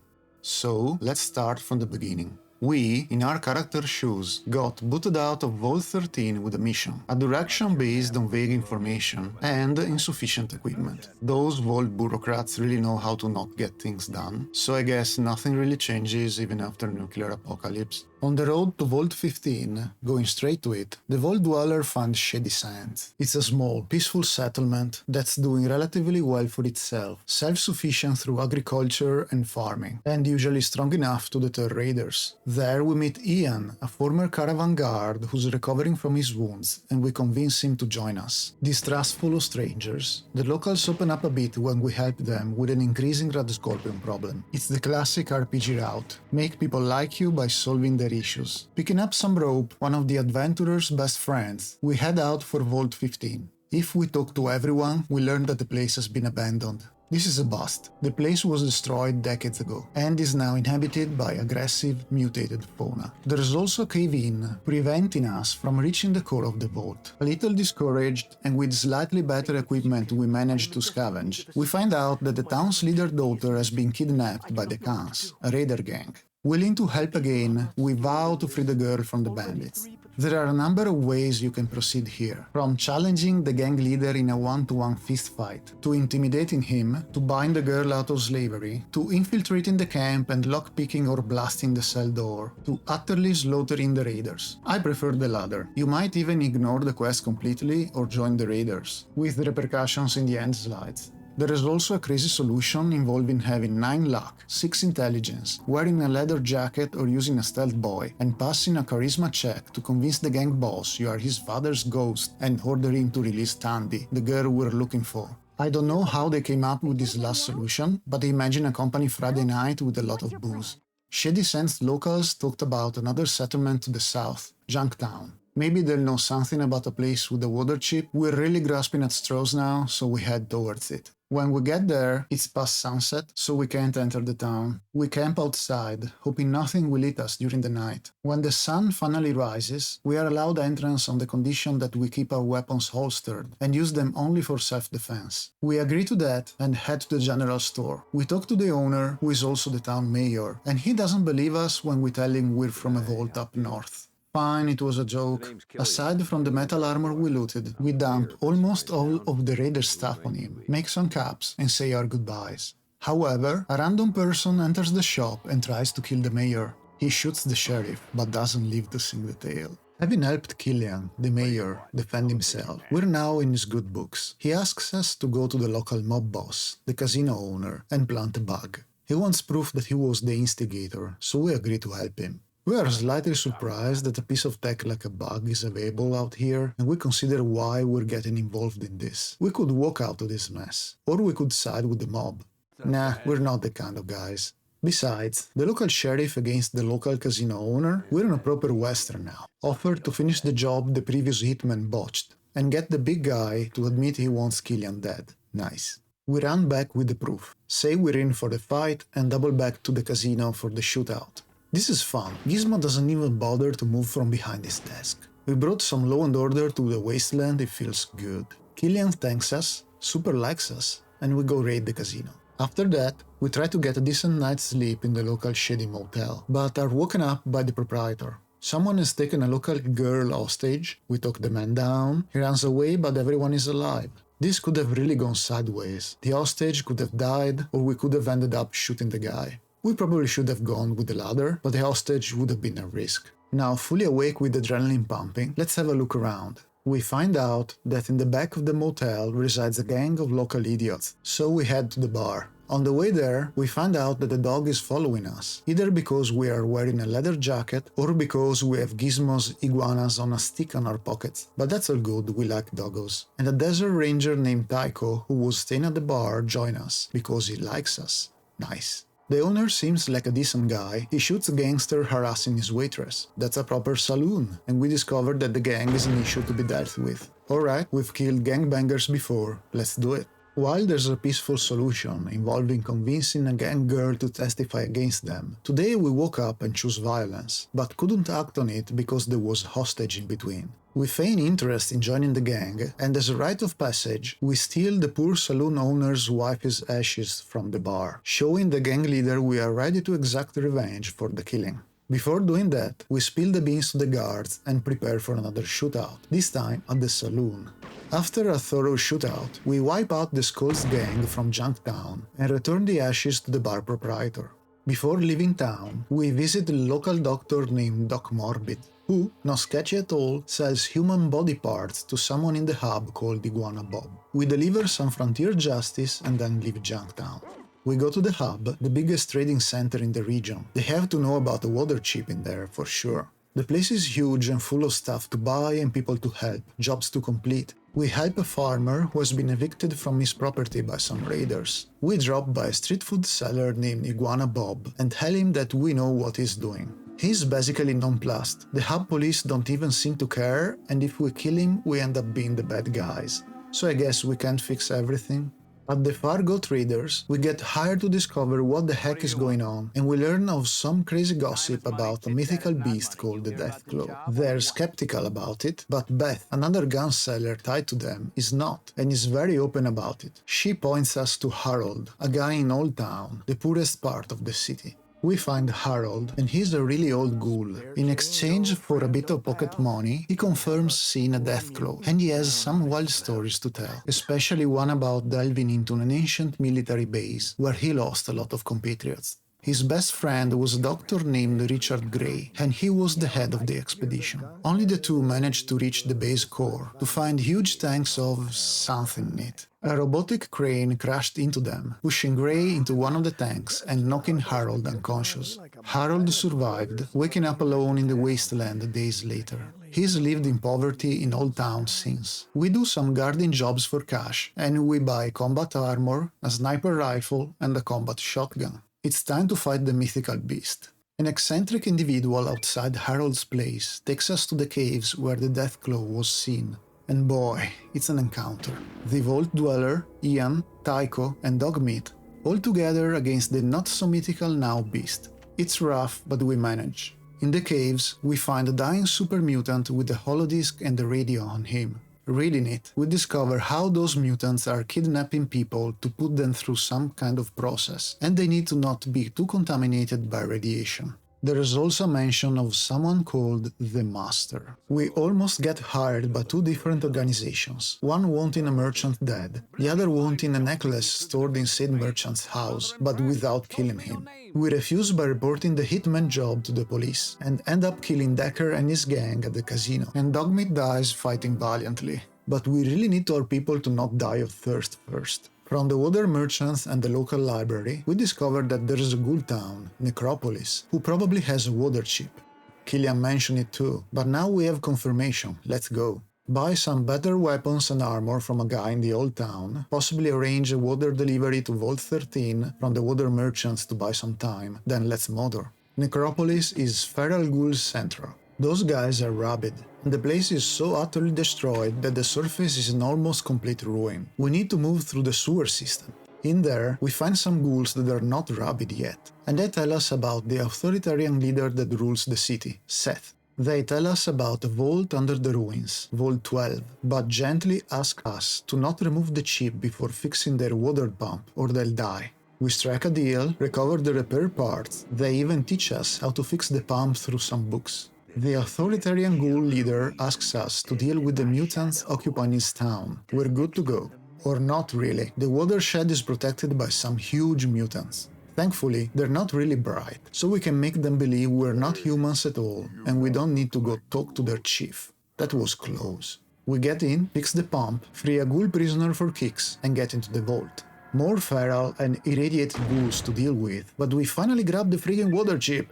So, let's start from the beginning. We, in our character's shoes, got booted out of Vault 13 with a mission, a direction based on vague information, and insufficient equipment. Those Vault bureaucrats really know how to not get things done, so I guess nothing really changes even after nuclear apocalypse. On the road to Vault 15, going straight to it, the Vault Dweller finds Shady Sands. It's a small, peaceful settlement that's doing relatively well for itself, self-sufficient through agriculture and farming, and usually strong enough to deter raiders. There we meet Ian, a former caravan guard who's recovering from his wounds, and we convince him to join us. Distrustful of strangers, the locals open up a bit when we help them with an increasing Red Scorpion problem. It's the classic RPG route. Make people like you by solving their issues. Picking up some rope, one of the adventurer's best friends, we head out for Vault 15. If we talk to everyone, we learn that the place has been abandoned. This is a bust. The place was destroyed decades ago, and is now inhabited by aggressive, mutated fauna. There's also a cave-in, preventing us from reaching the core of the vault. A little discouraged, and with slightly better equipment we managed to scavenge, we find out that the town's leader daughter has been kidnapped by the Khans, a raider gang. Willing to help again, we vow to free the girl from the bandits. There are a number of ways you can proceed here, from challenging the gang leader in a one-to-one fistfight, to intimidating him, to buying the girl out of slavery, to infiltrating the camp and lockpicking or blasting the cell door, to utterly slaughtering the raiders. I prefer the latter. You might even ignore the quest completely or join the raiders, with repercussions in the end slides. There is also a crazy solution involving having 9 luck, 6 intelligence, wearing a leather jacket or using a stealth boy, and passing a charisma check to convince the gang boss you are his father's ghost and order him to release Tandy, the girl we're looking for. I don't know how they came up with this last solution, but imagine a company Friday night with a lot of booze. Shady Sands locals talked about another settlement to the south, Junktown. Maybe they'll know something about a place with a water chip. We're really grasping at straws now, so we head towards it. When we get there, it's past sunset, so we can't enter the town. We camp outside, hoping nothing will hit us during the night. When the sun finally rises, we are allowed entrance on the condition that we keep our weapons holstered and use them only for self-defense. We agree to that and head to the general store. We talk to the owner, who is also the town mayor, and he doesn't believe us when we tell him we're from a vault up north. Fine, it was a joke. Aside from the metal armor we looted, we dump almost all of the raider's stuff on him, make some caps, and say our goodbyes. However, a random person enters the shop and tries to kill the mayor. He shoots the sheriff, but doesn't live to sing the tale. Having helped Killian, the mayor, defend himself, we're now in his good books. He asks us to go to the local mob boss, the casino owner, and plant a bug. He wants proof that he was the instigator, so we agree to help him. We are slightly surprised that a piece of tech like a bug is available out here, and we consider why we're getting involved in this. We could walk out of this mess, or we could side with the mob. Nah, we're not the kind of guys. Besides, the local sheriff against the local casino owner, we're in a proper western now. Offered to finish the job the previous hitman botched, and get the big guy to admit he wants Killian dead. Nice. We run back with the proof, say we're in for the fight, and double back to the casino for the shootout. This is fun. Gizmo doesn't even bother to move from behind his desk. We brought some law and order to the wasteland, it feels good. Killian thanks us, super likes us, and we go raid the casino. After that, we try to get a decent night's sleep in the local shady motel, but are woken up by the proprietor. Someone has taken a local girl hostage, we talk the man down, he runs away but everyone is alive. This could have really gone sideways. The hostage could have died, or we could have ended up shooting the guy. We probably should have gone with the latter, but the hostage would have been a risk. Now, fully awake with adrenaline pumping, let's have a look around. We find out that in the back of the motel resides a gang of local idiots, so we head to the bar. On the way there, we find out that the dog is following us, either because we are wearing a leather jacket or because we have Gizmo's iguanas on a stick on our pockets. But that's all good, we like doggos. And a desert ranger named Tycho, who was staying at the bar, joins us, because he likes us. Nice. The owner seems like a decent guy. He shoots a gangster harassing his waitress. That's a proper saloon, and we discovered that the gang is an issue to be dealt with. Alright, we've killed gangbangers before, let's do it. While there's a peaceful solution involving convincing a gang girl to testify against them, today we woke up and chose violence, but couldn't act on it because there was hostage in between. We feign interest in joining the gang, and as a rite of passage, we steal the poor saloon owner's wife's ashes from the bar, showing the gang leader we are ready to exact revenge for the killing. Before doing that, we spill the beans to the guards and prepare for another shootout, this time at the saloon. After a thorough shootout, we wipe out the Skulls gang from Junktown and return the ashes to the bar proprietor. Before leaving town, we visit a local doctor named Doc Morbid, who, not sketchy at all, sells human body parts to someone in the hub called Iguana Bob. We deliver some frontier justice and then leave Junktown. We go to the hub, the biggest trading center in the region. They have to know about the water chip in there, for sure. The place is huge and full of stuff to buy and people to help, jobs to complete. We help a farmer who has been evicted from his property by some raiders. We drop by a street food seller named Iguana Bob and tell him that we know what he's doing. He's basically nonplussed. The hub police don't even seem to care, and if we kill him, we end up being the bad guys. So I guess we can't fix everything. At the Fargo Traders, we get hired to discover what the heck is going on, and we learn of some crazy gossip about a mythical beast called the Deathclaw. They're skeptical about it, but Beth, another gun seller tied to them, is not, and is very open about it. She points us to Harold, a guy in Old Town, the poorest part of the city. We find Harold, and he's a really old ghoul. In exchange for a bit of pocket money, he confirms seeing a Deathclaw, and he has some wild stories to tell, especially one about delving into an ancient military base where he lost a lot of compatriots. His best friend was a doctor named Richard Gray, and he was the head of the expedition. Only the two managed to reach the base core, to find huge tanks of something in it. A robotic crane crashed into them, pushing Gray into one of the tanks and knocking Harold unconscious. Harold survived, waking up alone in the wasteland days later. He's lived in poverty in Old Town since. We do some guarding jobs for cash, and we buy combat armor, a sniper rifle, and a combat shotgun. It's time to fight the mythical beast. An eccentric individual outside Harold's place takes us to the caves where the Deathclaw was seen. And boy, it's an encounter. The Vault Dweller, Ian, Tycho, and Dogmeat, all together against the not-so-mythical now beast. It's rough, but we manage. In the caves, we find a dying super mutant with the holodisc and the radio on him. Reading it, we discover how those mutants are kidnapping people to put them through some kind of process, and they need to not be too contaminated by radiation. There is also mention of someone called the Master. We almost get hired by two different organizations, one wanting a merchant dead, the other wanting a necklace stored in said merchant's house, but without killing him. We refuse by reporting the hitman job to the police, and end up killing Decker and his gang at the casino, and Dogmeat dies fighting valiantly. But we really need our people to not die of thirst first. From the water merchants and the local library, we discovered that there is a ghoul town, Necropolis, who probably has a water chip. Killian mentioned it too, but now we have confirmation, let's go. Buy some better weapons and armor from a guy in the old town, possibly arrange a water delivery to Vault 13 from the water merchants to buy some time, then let's motor. Necropolis is Feral Ghoul's central. Those guys are rabid, and the place is so utterly destroyed that the surface is in almost complete ruin. We need to move through the sewer system. In there, we find some ghouls that are not rabid yet, and they tell us about the authoritarian leader that rules the city, Seth. They tell us about a vault under the ruins, Vault 12, but gently ask us to not remove the chip before fixing their water pump or they'll die. We strike a deal, recover the repair parts, they even teach us how to fix the pump through some books. The authoritarian ghoul leader asks us to deal with the mutants occupying his town. We're good to go. Or not really. The watershed is protected by some huge mutants. Thankfully, they're not really bright, so we can make them believe we're not humans at all, and we don't need to go talk to their chief. That was close. We get in, fix the pump, free a ghoul prisoner for kicks, and get into the vault. More feral and irradiated ghouls to deal with, but we finally grab the friggin' water chip.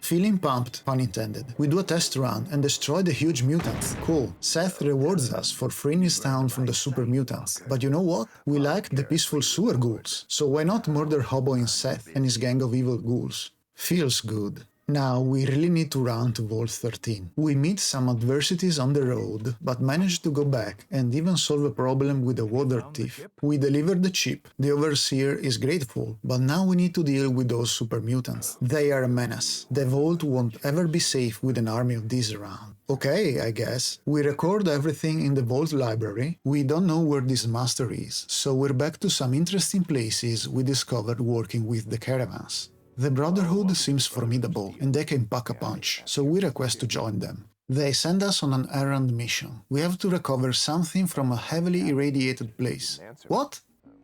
Feeling pumped, pun intended, we do a test run and destroy the huge mutants. Cool. Seth rewards us for freeing his town from the super mutants. But you know what? We like the peaceful sewer ghouls, so why not murder hoboing Seth and his gang of evil ghouls? Feels good. Now we really need to run to Vault 13. We meet some adversities on the road, but manage to go back and even solve a problem with a water thief. We deliver the chip. The Overseer is grateful, but now we need to deal with those super mutants. They are a menace. The Vault won't ever be safe with an army of these around. Okay, I guess. We record everything in the Vault library. We don't know where this master is, so we're back to some interesting places we discovered working with the caravans. The Brotherhood seems formidable, and they can pack a punch, so we request to join them. They send us on an errand mission. We have to recover something from a heavily irradiated place. What?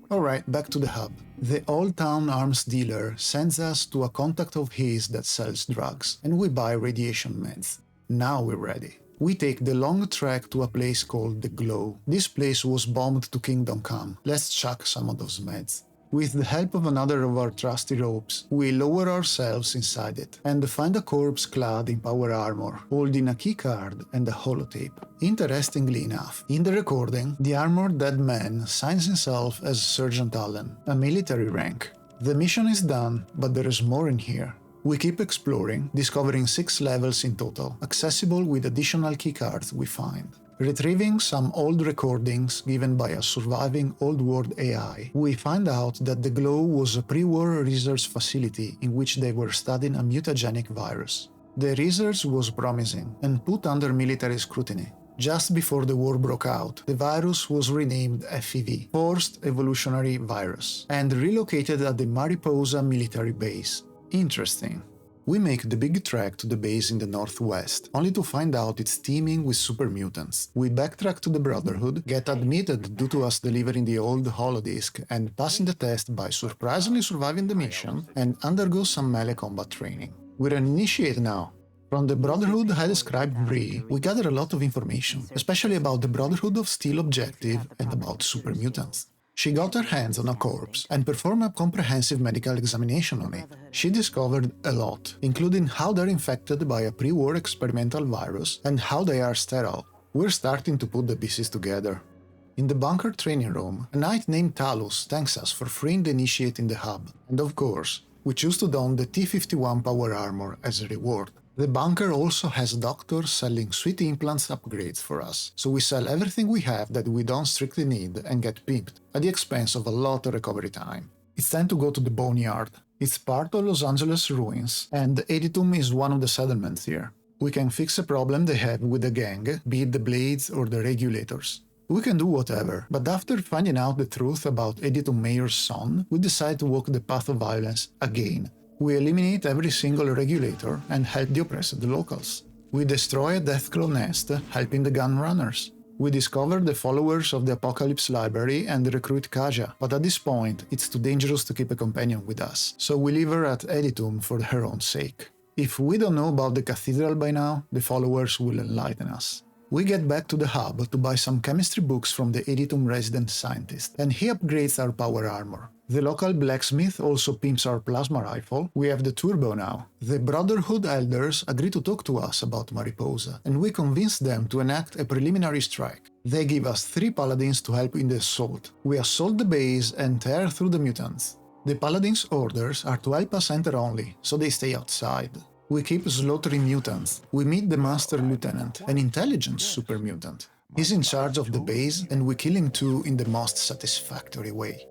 Alright, back to the hub. The Old Town arms dealer sends us to a contact of his that sells drugs, and we buy radiation meds. Now we're ready. We take the long trek to a place called The Glow. This place was bombed to Kingdom Come. Let's chuck some of those meds. With the help of another of our trusty ropes, we lower ourselves inside it and find a corpse clad in power armor, holding a keycard and a holotape. Interestingly enough, in the recording, the armored dead man signs himself as Sergeant Allen, a military rank. The mission is done, but there is more in here. We keep exploring, discovering 6 levels in total, accessible with additional keycards we find. Retrieving some old recordings given by a surviving Old World AI, we find out that the Glow was a pre-war research facility in which they were studying a mutagenic virus. The research was promising and put under military scrutiny. Just before the war broke out, the virus was renamed FEV, Forced Evolutionary Virus, and relocated at the Mariposa military base. Interesting. We make the big trek to the base in the northwest, only to find out it's teeming with super mutants. We backtrack to the Brotherhood, get admitted due to us delivering the old holodisc and passing the test by surprisingly surviving the mission, and undergo some melee combat training. We're an initiate now. From the Brotherhood I described Bree, we gather a lot of information, especially about the Brotherhood of Steel objective and about super mutants. She got her hands on a corpse and performed a comprehensive medical examination on it. She discovered a lot, including how they're infected by a pre-war experimental virus and how they are sterile. We're starting to put the pieces together. In the bunker training room, a knight named Talus thanks us for freeing the initiate in the hub, and of course, we choose to don the T-51 power armor as a reward. The bunker also has doctors selling sweet implants upgrades for us, so we sell everything we have that we don't strictly need and get pimped, at the expense of a lot of recovery time. It's time to go to the Boneyard. It's part of Los Angeles ruins, and Editum is one of the settlements here. We can fix a problem they have with the gang, be it the blades or the regulators. We can do whatever, but after finding out the truth about Editum Mayor's son, we decide to walk the path of violence again. We eliminate every single regulator and help the oppressed locals. We destroy a Deathclaw nest, helping the gun runners. We discover the followers of the Apocalypse library and recruit Kaja, but at this point it's too dangerous to keep a companion with us, so we leave her at Editum for her own sake. If we don't know about the cathedral by now, the followers will enlighten us. We get back to the hub to buy some chemistry books from the Editum resident scientist, and he upgrades our power armor. The local blacksmith also pimps our plasma rifle. We have the turbo now. The Brotherhood elders agree to talk to us about Mariposa, and we convince them to enact a preliminary strike. They give us 3 paladins to help in the assault. We assault the base and tear through the mutants. The paladins' orders are to help us enter only, so they stay outside. We keep slaughtering mutants. We meet the Master Lieutenant, an intelligent super mutant. He's in charge of the base, and we kill him too in the most satisfactory way.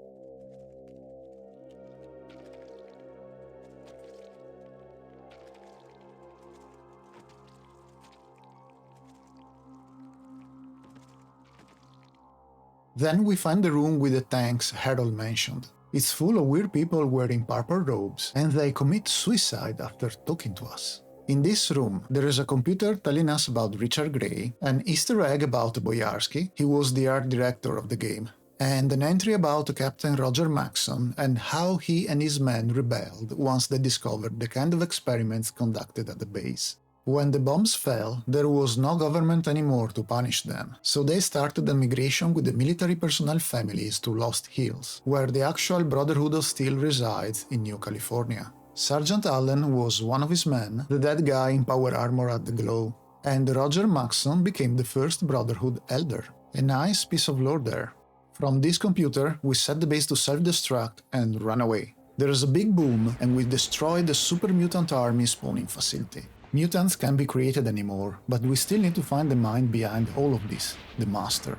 Then we find the room with the tanks Harold mentioned. It's full of weird people wearing purple robes, and they commit suicide after talking to us. In this room, there is a computer telling us about Richard Gray, an Easter egg about Boyarsky, he was the art director of the game, and an entry about Captain Roger Maxson and how he and his men rebelled once they discovered the kind of experiments conducted at the base. When the bombs fell, there was no government anymore to punish them, so they started a migration with the military personnel families to Lost Hills, where the actual Brotherhood of Steel resides in New California. Sergeant Allen was one of his men, the dead guy in power armor at the Glow, and Roger Maxson became the first Brotherhood Elder. A nice piece of lore there. From this computer, we set the base to self-destruct and run away. There is a big boom, and we destroy the super mutant army spawning facility. Mutants can't be created anymore, but we still need to find the mind behind all of this, the Master.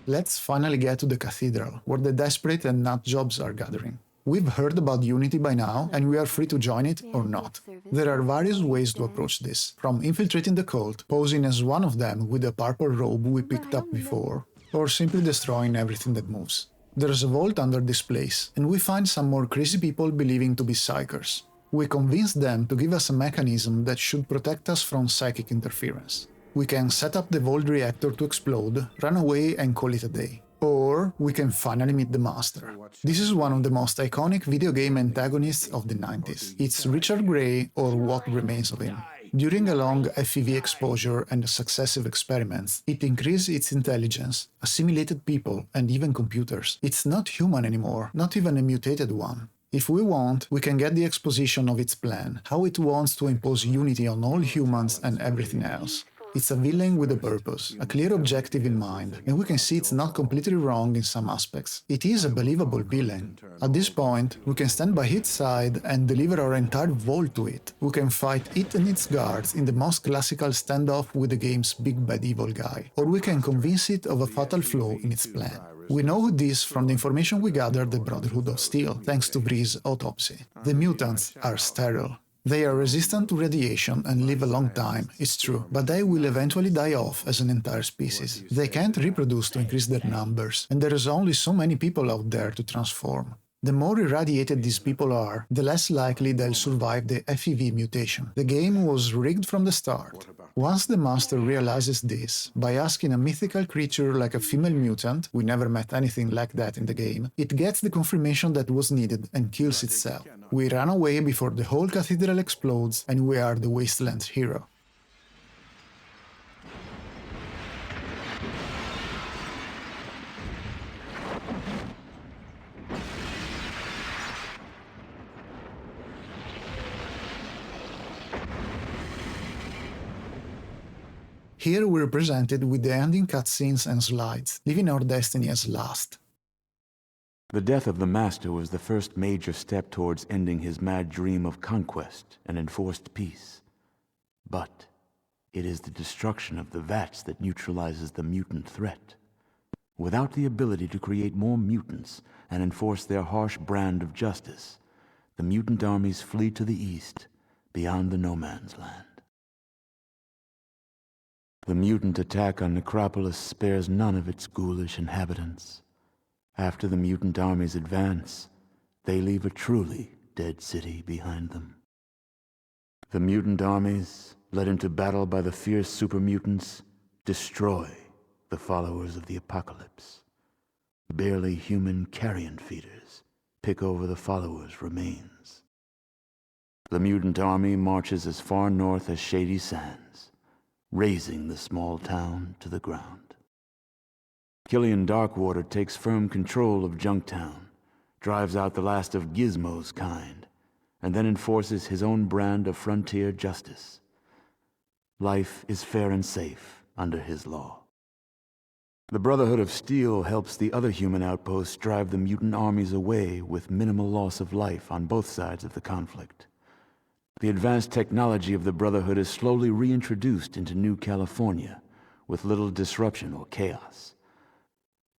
Let's finally get to the cathedral, where the desperate and nut jobs are gathering. We've heard about Unity by now, and we are free to join it or not. There are various ways to approach this, from infiltrating the cult, posing as one of them with a purple robe we picked up before, or simply destroying everything that moves. There's a vault under this place, and we find some more crazy people believing to be psychers. We convince them to give us a mechanism that should protect us from psychic interference. We can set up the vault reactor to explode, run away and call it a day. Or we can finally meet the Master. This is one of the most iconic video game antagonists of the 90s. It's Richard Gray, or what remains of him. During a long FEV exposure and successive experiments, it increased its intelligence, assimilated people, and even computers. It's not human anymore, not even a mutated one. If we want, we can get the exposition of its plan, how it wants to impose unity on all humans and everything else. It's a villain with a purpose, a clear objective in mind, and we can see it's not completely wrong in some aspects. It is a believable villain. At this point, we can stand by its side and deliver our entire vault to it. We can fight it and its guards in the most classical standoff with the game's big bad evil guy, or we can convince it of a fatal flaw in its plan. We know this from the information we gathered at the Brotherhood of Steel, thanks to Bree's autopsy. The mutants are sterile. They are resistant to radiation and live a long time, it's true, but they will eventually die off as an entire species. They can't reproduce to increase their numbers, and there is only so many people out there to transform. The more irradiated these people are, the less likely they'll survive the FEV mutation. The game was rigged from the start. Once the master realizes this, by asking a mythical creature like a female mutant, we never met anything like that in the game, it gets the confirmation that was needed and kills itself. We run away before the whole cathedral explodes, and we are the Wasteland's hero. Here we're presented with the ending cutscenes and slides, leaving our destiny as last. The death of the Master was the first major step towards ending his mad dream of conquest and enforced peace. But it is the destruction of the vats that neutralizes the mutant threat. Without the ability to create more mutants and enforce their harsh brand of justice, the mutant armies flee to the east, beyond the no man's land. The mutant attack on Necropolis spares none of its ghoulish inhabitants. After the mutant armies advance, they leave a truly dead city behind them. The mutant armies, led into battle by the fierce super-mutants, destroy the followers of the apocalypse. Barely human carrion feeders pick over the followers' remains. The mutant army marches as far north as Shady Sands, razing the small town to the ground. Killian Darkwater takes firm control of Junktown, drives out the last of Gizmo's kind, and then enforces his own brand of frontier justice. Life is fair and safe under his law. The Brotherhood of Steel helps the other human outposts drive the mutant armies away with minimal loss of life on both sides of the conflict. The advanced technology of the Brotherhood is slowly reintroduced into New California, with little disruption or chaos.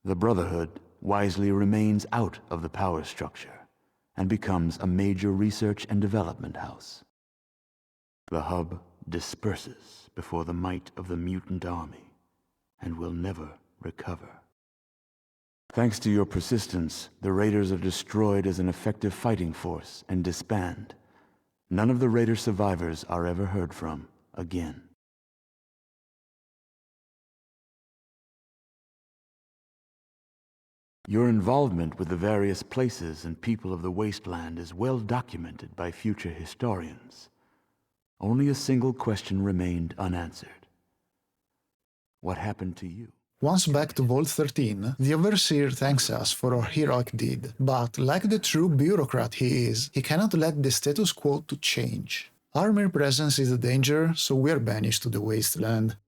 The Brotherhood wisely remains out of the power structure, and becomes a major research and development house. The hub disperses before the might of the mutant army, and will never recover. Thanks to your persistence, the Raiders are destroyed as an effective fighting force and disband. None of the Raider survivors are ever heard from again. Your involvement with the various places and people of the Wasteland is well documented by future historians. Only a single question remained unanswered. What happened to you? Once back to Vault 13, the Overseer thanks us for our heroic deed, but like the true bureaucrat he is, he cannot let the status quo to change. Our mere presence is a danger, so we are banished to the Wasteland.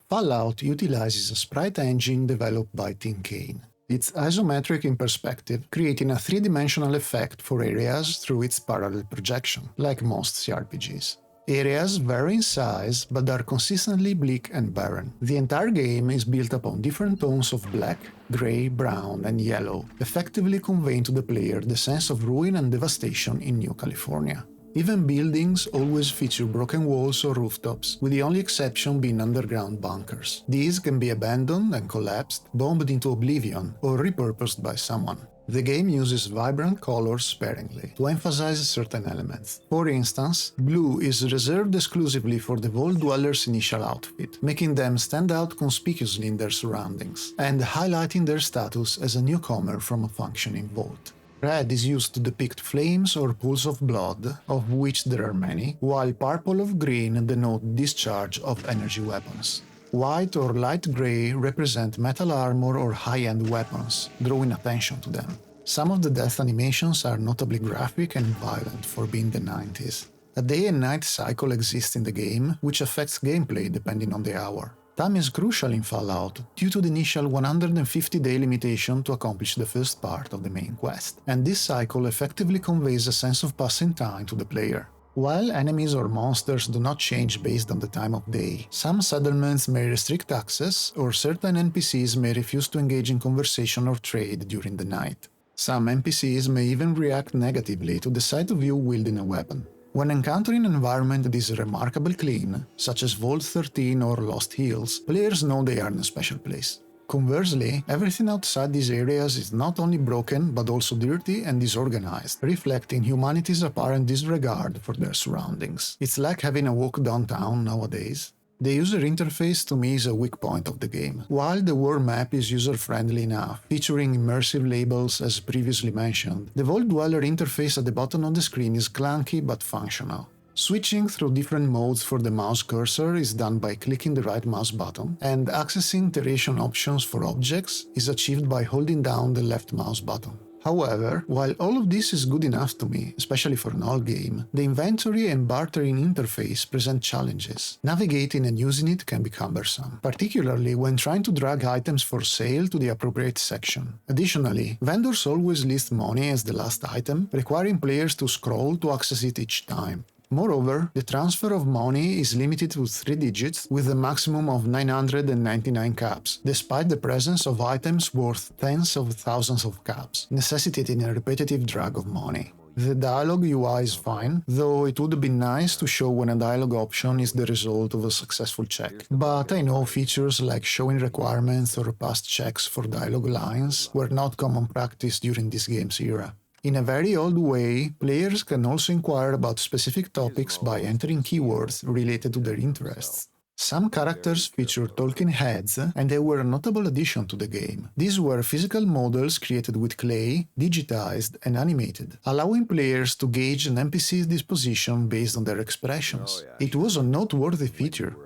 Fallout utilizes a sprite engine developed by Tim Kaine. It's isometric in perspective, creating a three-dimensional effect for areas through its parallel projection, like most CRPGs. Areas vary in size, but are consistently bleak and barren. The entire game is built upon different tones of black, grey, brown, and yellow, effectively conveying to the player the sense of ruin and devastation in New California. Even buildings always feature broken walls or rooftops, with the only exception being underground bunkers. These can be abandoned and collapsed, bombed into oblivion, or repurposed by someone. The game uses vibrant colors sparingly, to emphasize certain elements. For instance, blue is reserved exclusively for the Vault Dweller's initial outfit, making them stand out conspicuously in their surroundings, and highlighting their status as a newcomer from a functioning vault. Red is used to depict flames or pools of blood, of which there are many, while purple or green denote discharge of energy weapons. White or light grey represent metal armor or high-end weapons, drawing attention to them. Some of the death animations are notably graphic and violent for being the 90s. A day and night cycle exists in the game, which affects gameplay depending on the hour. Time is crucial in Fallout due to the initial 150-day limitation to accomplish the first part of the main quest, and this cycle effectively conveys a sense of passing time to the player. While enemies or monsters do not change based on the time of day, some settlements may restrict access, or certain NPCs may refuse to engage in conversation or trade during the night. Some NPCs may even react negatively to the sight of you wielding a weapon. When encountering an environment that is remarkably clean, such as Vault 13 or Lost Hills, players know they are in a special place. Conversely, everything outside these areas is not only broken but also dirty and disorganized, reflecting humanity's apparent disregard for their surroundings. It's like having a walk downtown nowadays. The user interface to me is a weak point of the game. While the world map is user-friendly enough, featuring immersive labels as previously mentioned, the Vault Dweller interface at the bottom of the screen is clunky but functional. Switching through different modes for the mouse cursor is done by clicking the right mouse button, and accessing iteration options for objects is achieved by holding down the left mouse button. However, while all of this is good enough to me, especially for an old game, the inventory and bartering interface present challenges. Navigating and using it can be cumbersome, particularly when trying to drag items for sale to the appropriate section. Additionally, vendors always list money as the last item, requiring players to scroll to access it each time. Moreover, the transfer of money is limited to 3 digits with a maximum of 999 caps, despite the presence of items worth tens of thousands of caps, necessitating a repetitive drag of money. The dialogue UI is fine, though it would have been nice to show when a dialogue option is the result of a successful check. But I know features like showing requirements or past checks for dialogue lines were not common practice during this game's era. In a very old way, players can also inquire about specific topics by entering keywords related to their interests. Some characters feature talking heads, and they were a notable addition to the game. These were physical models created with clay, digitized, and animated, allowing players to gauge an NPC's disposition based on their expressions. It was a noteworthy feature.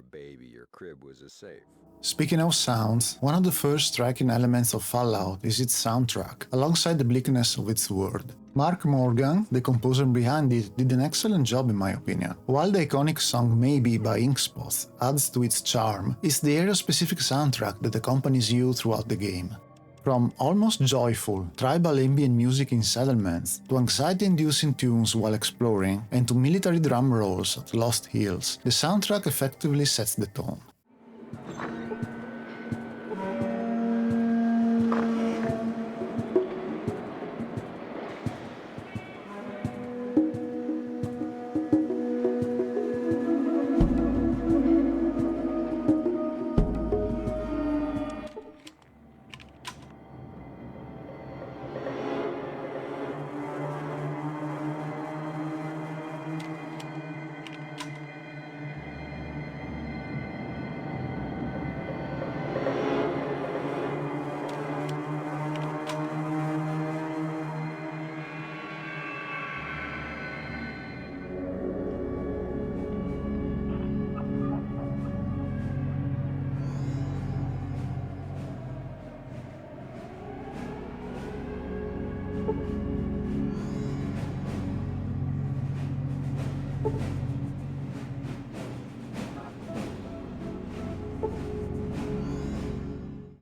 Speaking of sounds, one of the first striking elements of Fallout is its soundtrack, alongside the bleakness of its world. Mark Morgan, the composer behind it, did an excellent job in my opinion. While the iconic song Maybe by Inkspot adds to its charm, it's the area-specific soundtrack that accompanies you throughout the game. From almost joyful, tribal ambient music in settlements, to anxiety-inducing tunes while exploring, and to military drum rolls at Lost Hills, the soundtrack effectively sets the tone.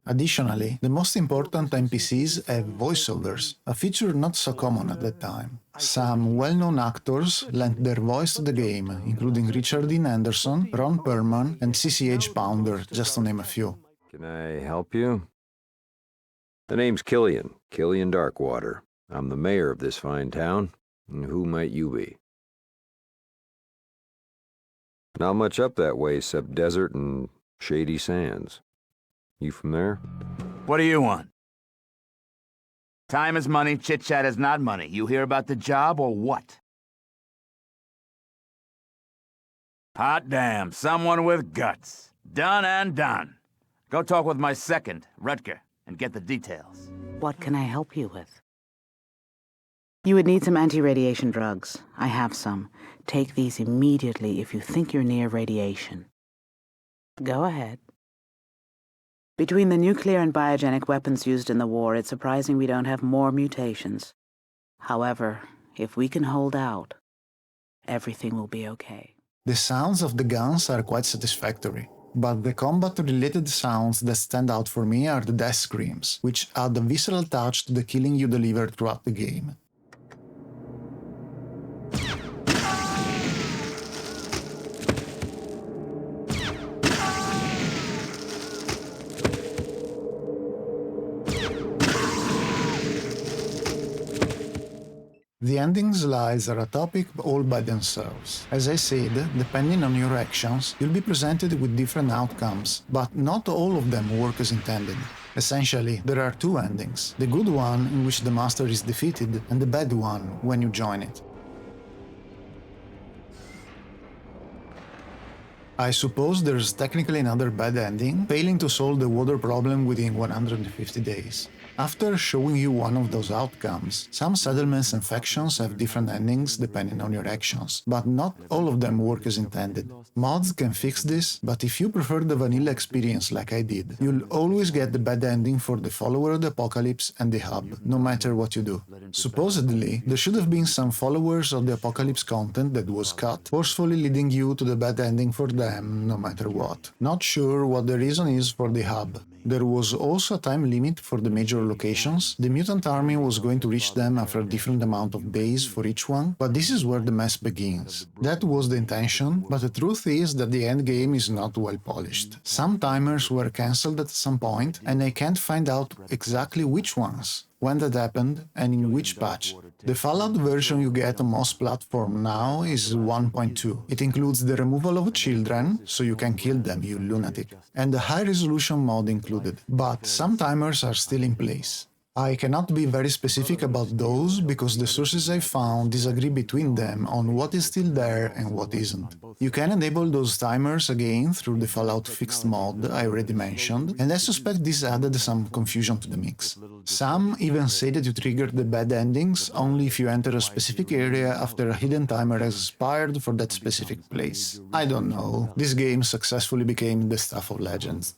Additionally, the most important NPCs have voiceovers, a feature not so common at that time. Some well-known actors lent their voice to the game, including Richard Dean Anderson, Ron Perlman, and CCH Pounder, just to name a few. Can I help you? The name's Killian Darkwater. I'm the mayor of this fine town. And who might you be? Not much up that way except desert and shady sands. You from there? What do you want? Time is money, chit-chat is not money. You hear about the job or what? Hot damn, someone with guts. Done and done. Go talk with my second, Rutger, and get the details. What can I help you with? You would need some anti-radiation drugs. I have some. Take these immediately if you think you're near radiation. Go ahead. Between the nuclear and biogenic weapons used in the war, it's surprising we don't have more mutations. However, if we can hold out, everything will be okay. The sounds of the guns are quite satisfactory, but the combat-related sounds that stand out for me are the death screams, which add a visceral touch to the killing you deliver throughout the game. The ending slides are a topic all by themselves. As I said, depending on your actions, you'll be presented with different outcomes, but not all of them work as intended. Essentially, there are two endings, the good one in which the master is defeated and the bad one when you join it. I suppose there's technically another bad ending, failing to solve the water problem within 150 days. After showing you one of those outcomes, some settlements and factions have different endings depending on your actions, but not all of them work as intended. Mods can fix this, but if you prefer the vanilla experience like I did, you'll always get the bad ending for the follower of the apocalypse and the hub, no matter what you do. Supposedly, there should have been some followers of the apocalypse content that was cut, forcefully leading you to the bad ending for them, no matter what. Not sure what the reason is for the hub. There was also a time limit for the major locations. The mutant army was going to reach them after a different amount of days for each one, but this is where the mess begins. That was the intention, but the truth is that the endgame is not well polished. Some timers were cancelled at some point, and I can't find out exactly which ones, when that happened, and in which patch. The Fallout version you get on most platforms now is 1.2. It includes the removal of children, so you can kill them, you lunatic, and the high-resolution mod included, but some timers are still in place. I cannot be very specific about those because the sources I found disagree between them on what is still there and what isn't. You can enable those timers again through the Fallout fixed mod I already mentioned, and I suspect this added some confusion to the mix. Some even say that you trigger the bad endings only if you enter a specific area after a hidden timer has expired for that specific place. I don't know. This game successfully became the stuff of legends.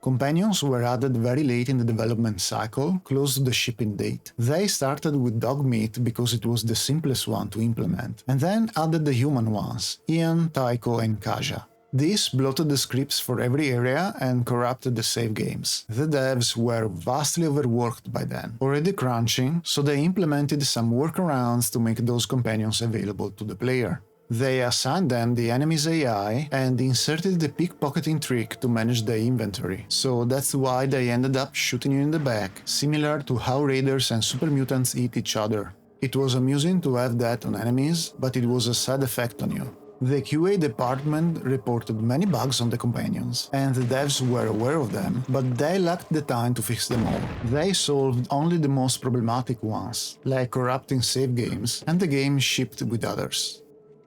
Companions were added very late in the development cycle, close to the shipping date. They started with dog meat because it was the simplest one to implement, and then added the human ones, Ian, Taiko and Kaja. This bloated the scripts for every area and corrupted the save games. The devs were vastly overworked by then, already crunching, so they implemented some workarounds to make those companions available to the player. They assigned them the enemy's AI and inserted the pickpocketing trick to manage the inventory, so that's why they ended up shooting you in the back, similar to how raiders and super mutants eat each other. It was amusing to have that on enemies, but it was a sad effect on you. The QA department reported many bugs on the companions, and the devs were aware of them, but they lacked the time to fix them all. They solved only the most problematic ones, like corrupting save games, and the game shipped with others.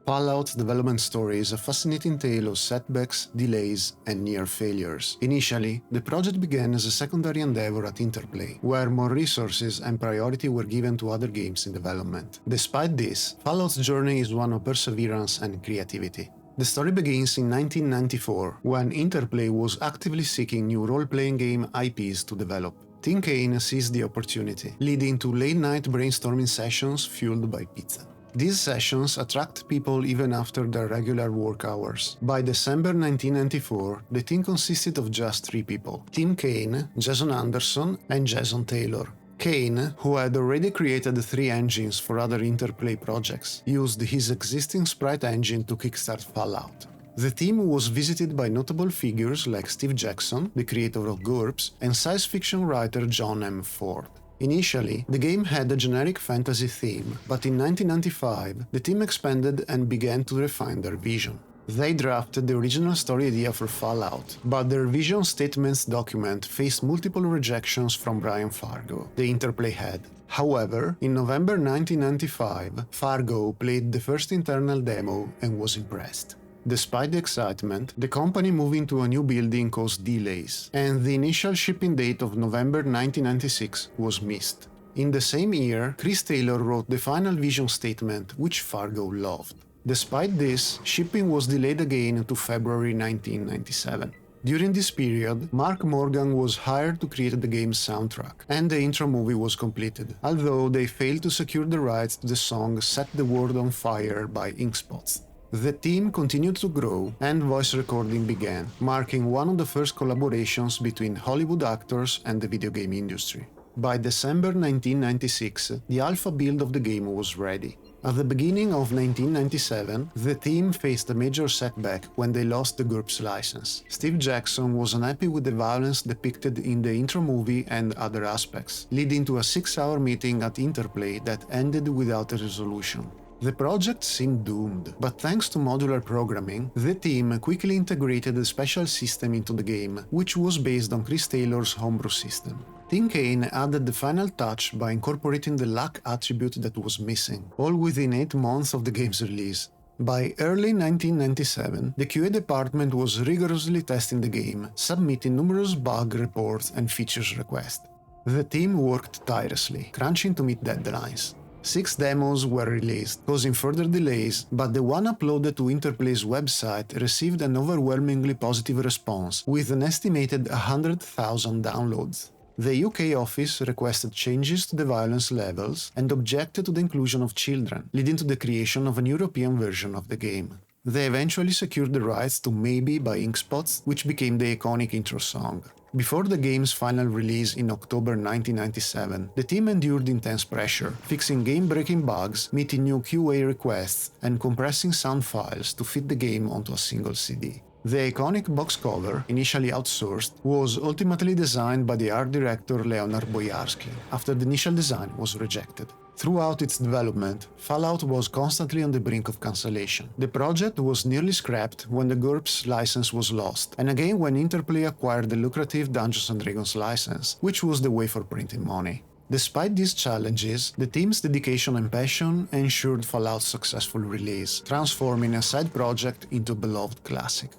Fallout's development story is a fascinating tale of setbacks, delays, and near failures. Initially, the project began as a secondary endeavor at Interplay, where more resources and priority were given to other games in development. Despite this, Fallout's journey is one of perseverance and creativity. The story begins in 1994, when Interplay was actively seeking new role-playing game IPs to develop. Tim Kaine seized the opportunity, leading to late-night brainstorming sessions fueled by pizza. These sessions attract people even after their regular work hours. By December 1994, the team consisted of just 3 people: Tim Kaine, Jason Anderson, and Jason Taylor. Kaine, who had already created 3 engines for other Interplay projects, used his existing sprite engine to kickstart Fallout. The team was visited by notable figures like Steve Jackson, the creator of GURPS, and science fiction writer John M. Ford. Initially, the game had a generic fantasy theme, but in 1995, the team expanded and began to refine their vision. They drafted the original story idea for Fallout, but their vision statements document faced multiple rejections from Brian Fargo, the Interplay head. However, in November 1995, Fargo played the first internal demo and was impressed. Despite the excitement, the company moving to a new building caused delays, and the initial shipping date of November 1996 was missed. In the same year, Chris Taylor wrote the final vision statement, which Fargo loved. Despite this, shipping was delayed again to February 1997. During this period, Mark Morgan was hired to create the game's soundtrack, and the intro movie was completed, although they failed to secure the rights to the song Set the World on Fire by Inkspots. The team continued to grow, and voice recording began, marking one of the first collaborations between Hollywood actors and the video game industry. By December 1996, the alpha build of the game was ready. At the beginning of 1997, the team faced a major setback when they lost the GURPS license. Steve Jackson was unhappy with the violence depicted in the intro movie and other aspects, leading to a 6-hour meeting at Interplay that ended without a resolution. The project seemed doomed, but thanks to modular programming, the team quickly integrated a special system into the game, which was based on Chris Taylor's homebrew system. Tim Kaine added the final touch by incorporating the luck attribute that was missing, all within 8 months of the game's release. By early 1997, the QA department was rigorously testing the game, submitting numerous bug reports and features requests. The team worked tirelessly, crunching to meet deadlines. 6 demos were released, causing further delays, but the one uploaded to Interplay's website received an overwhelmingly positive response, with an estimated 100,000 downloads. The UK office requested changes to the violence levels and objected to the inclusion of children, leading to the creation of an European version of the game. They eventually secured the rights to Maybe by Inkspots, which became the iconic intro song. Before the game's final release in October 1997, the team endured intense pressure, fixing game-breaking bugs, meeting new QA requests, and compressing sound files to fit the game onto a single CD. The iconic box cover, initially outsourced, was ultimately designed by the art director Leonard Boyarsky, after the initial design was rejected. Throughout its development, Fallout was constantly on the brink of cancellation. The project was nearly scrapped when the GURPS license was lost, and again when Interplay acquired the lucrative Dungeons & Dragons license, which was the way for printing money. Despite these challenges, the team's dedication and passion ensured Fallout's successful release, transforming a side project into a beloved classic.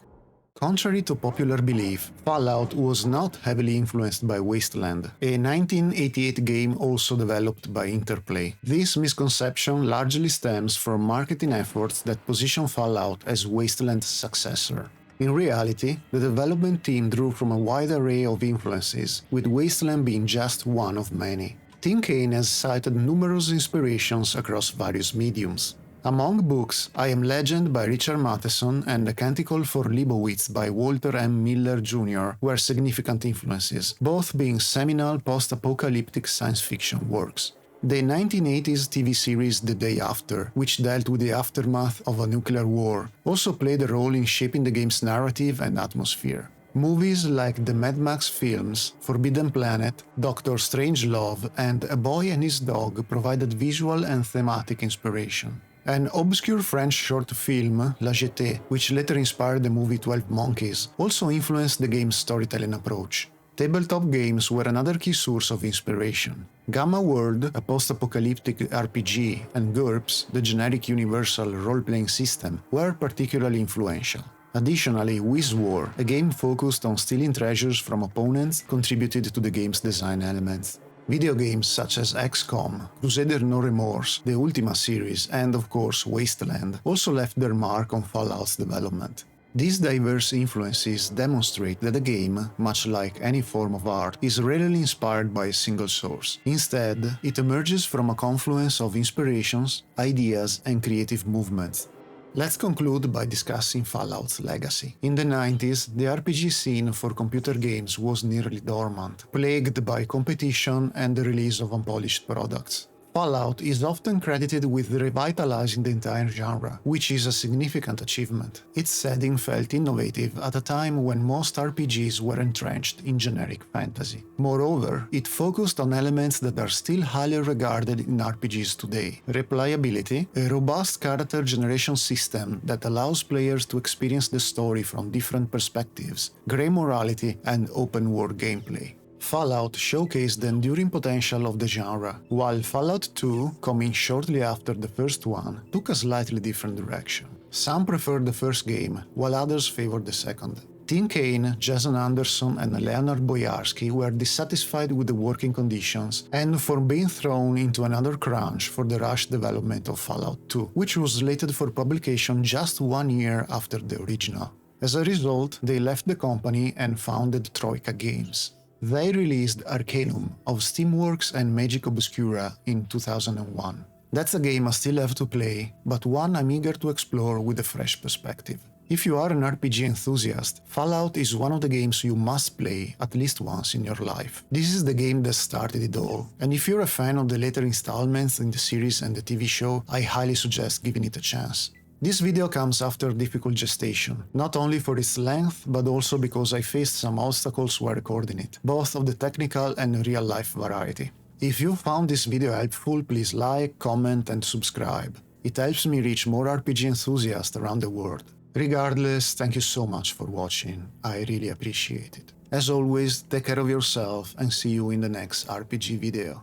Contrary to popular belief, Fallout was not heavily influenced by Wasteland, a 1988 game also developed by Interplay. This misconception largely stems from marketing efforts that position Fallout as Wasteland's successor. In reality, the development team drew from a wide array of influences, with Wasteland being just one of many. Tim Kaine has cited numerous inspirations across various mediums. Among books, I Am Legend by Richard Matheson and A Canticle for Leibowitz by Walter M. Miller Jr. were significant influences, both being seminal post-apocalyptic science fiction works. The 1980s TV series The Day After, which dealt with the aftermath of a nuclear war, also played a role in shaping the game's narrative and atmosphere. Movies like the Mad Max films, Forbidden Planet, Doctor Strangelove, and A Boy and His Dog provided visual and thematic inspiration. An obscure French short film, La Jetée, which later inspired the movie 12 Monkeys, also influenced the game's storytelling approach. Tabletop games were another key source of inspiration. Gamma World, a post-apocalyptic RPG, and GURPS, the generic universal role-playing system, were particularly influential. Additionally, Wiz War, a game focused on stealing treasures from opponents, contributed to the game's design elements. Video games such as XCOM, Crusader No Remorse, the Ultima series, and of course Wasteland also left their mark on Fallout's development. These diverse influences demonstrate that a game, much like any form of art, is rarely inspired by a single source. Instead, it emerges from a confluence of inspirations, ideas, and creative movements. Let's conclude by discussing Fallout's legacy. In the 90s, the RPG scene for computer games was nearly dormant, plagued by competition and the release of unpolished products. Fallout is often credited with revitalizing the entire genre, which is a significant achievement. Its setting felt innovative at a time when most RPGs were entrenched in generic fantasy. Moreover, it focused on elements that are still highly regarded in RPGs today: replayability, a robust character generation system that allows players to experience the story from different perspectives, grey morality, and open-world gameplay. Fallout showcased the enduring potential of the genre, while Fallout 2, coming shortly after the first one, took a slightly different direction. Some preferred the first game, while others favored the second. Tim Kaine, Jason Anderson, and Leonard Boyarsky were dissatisfied with the working conditions and for being thrown into another crunch for the rushed development of Fallout 2, which was slated for publication just 1 year after the original. As a result, they left the company and founded Troika Games. They released Arcanum of Steamworks and Magic Obscura in 2001. That's a game I still have to play, but one I'm eager to explore with a fresh perspective. If you are an RPG enthusiast, Fallout is one of the games you must play at least once in your life. This is the game that started it all, and if you're a fan of the later installments in the series and the TV show, I highly suggest giving it a chance. This video comes after difficult gestation, not only for its length, but also because I faced some obstacles while recording it, both of the technical and real-life variety. If you found this video helpful, please like, comment, and subscribe. It helps me reach more RPG enthusiasts around the world. Regardless, thank you so much for watching, I really appreciate it. As always, take care of yourself and see you in the next RPG video.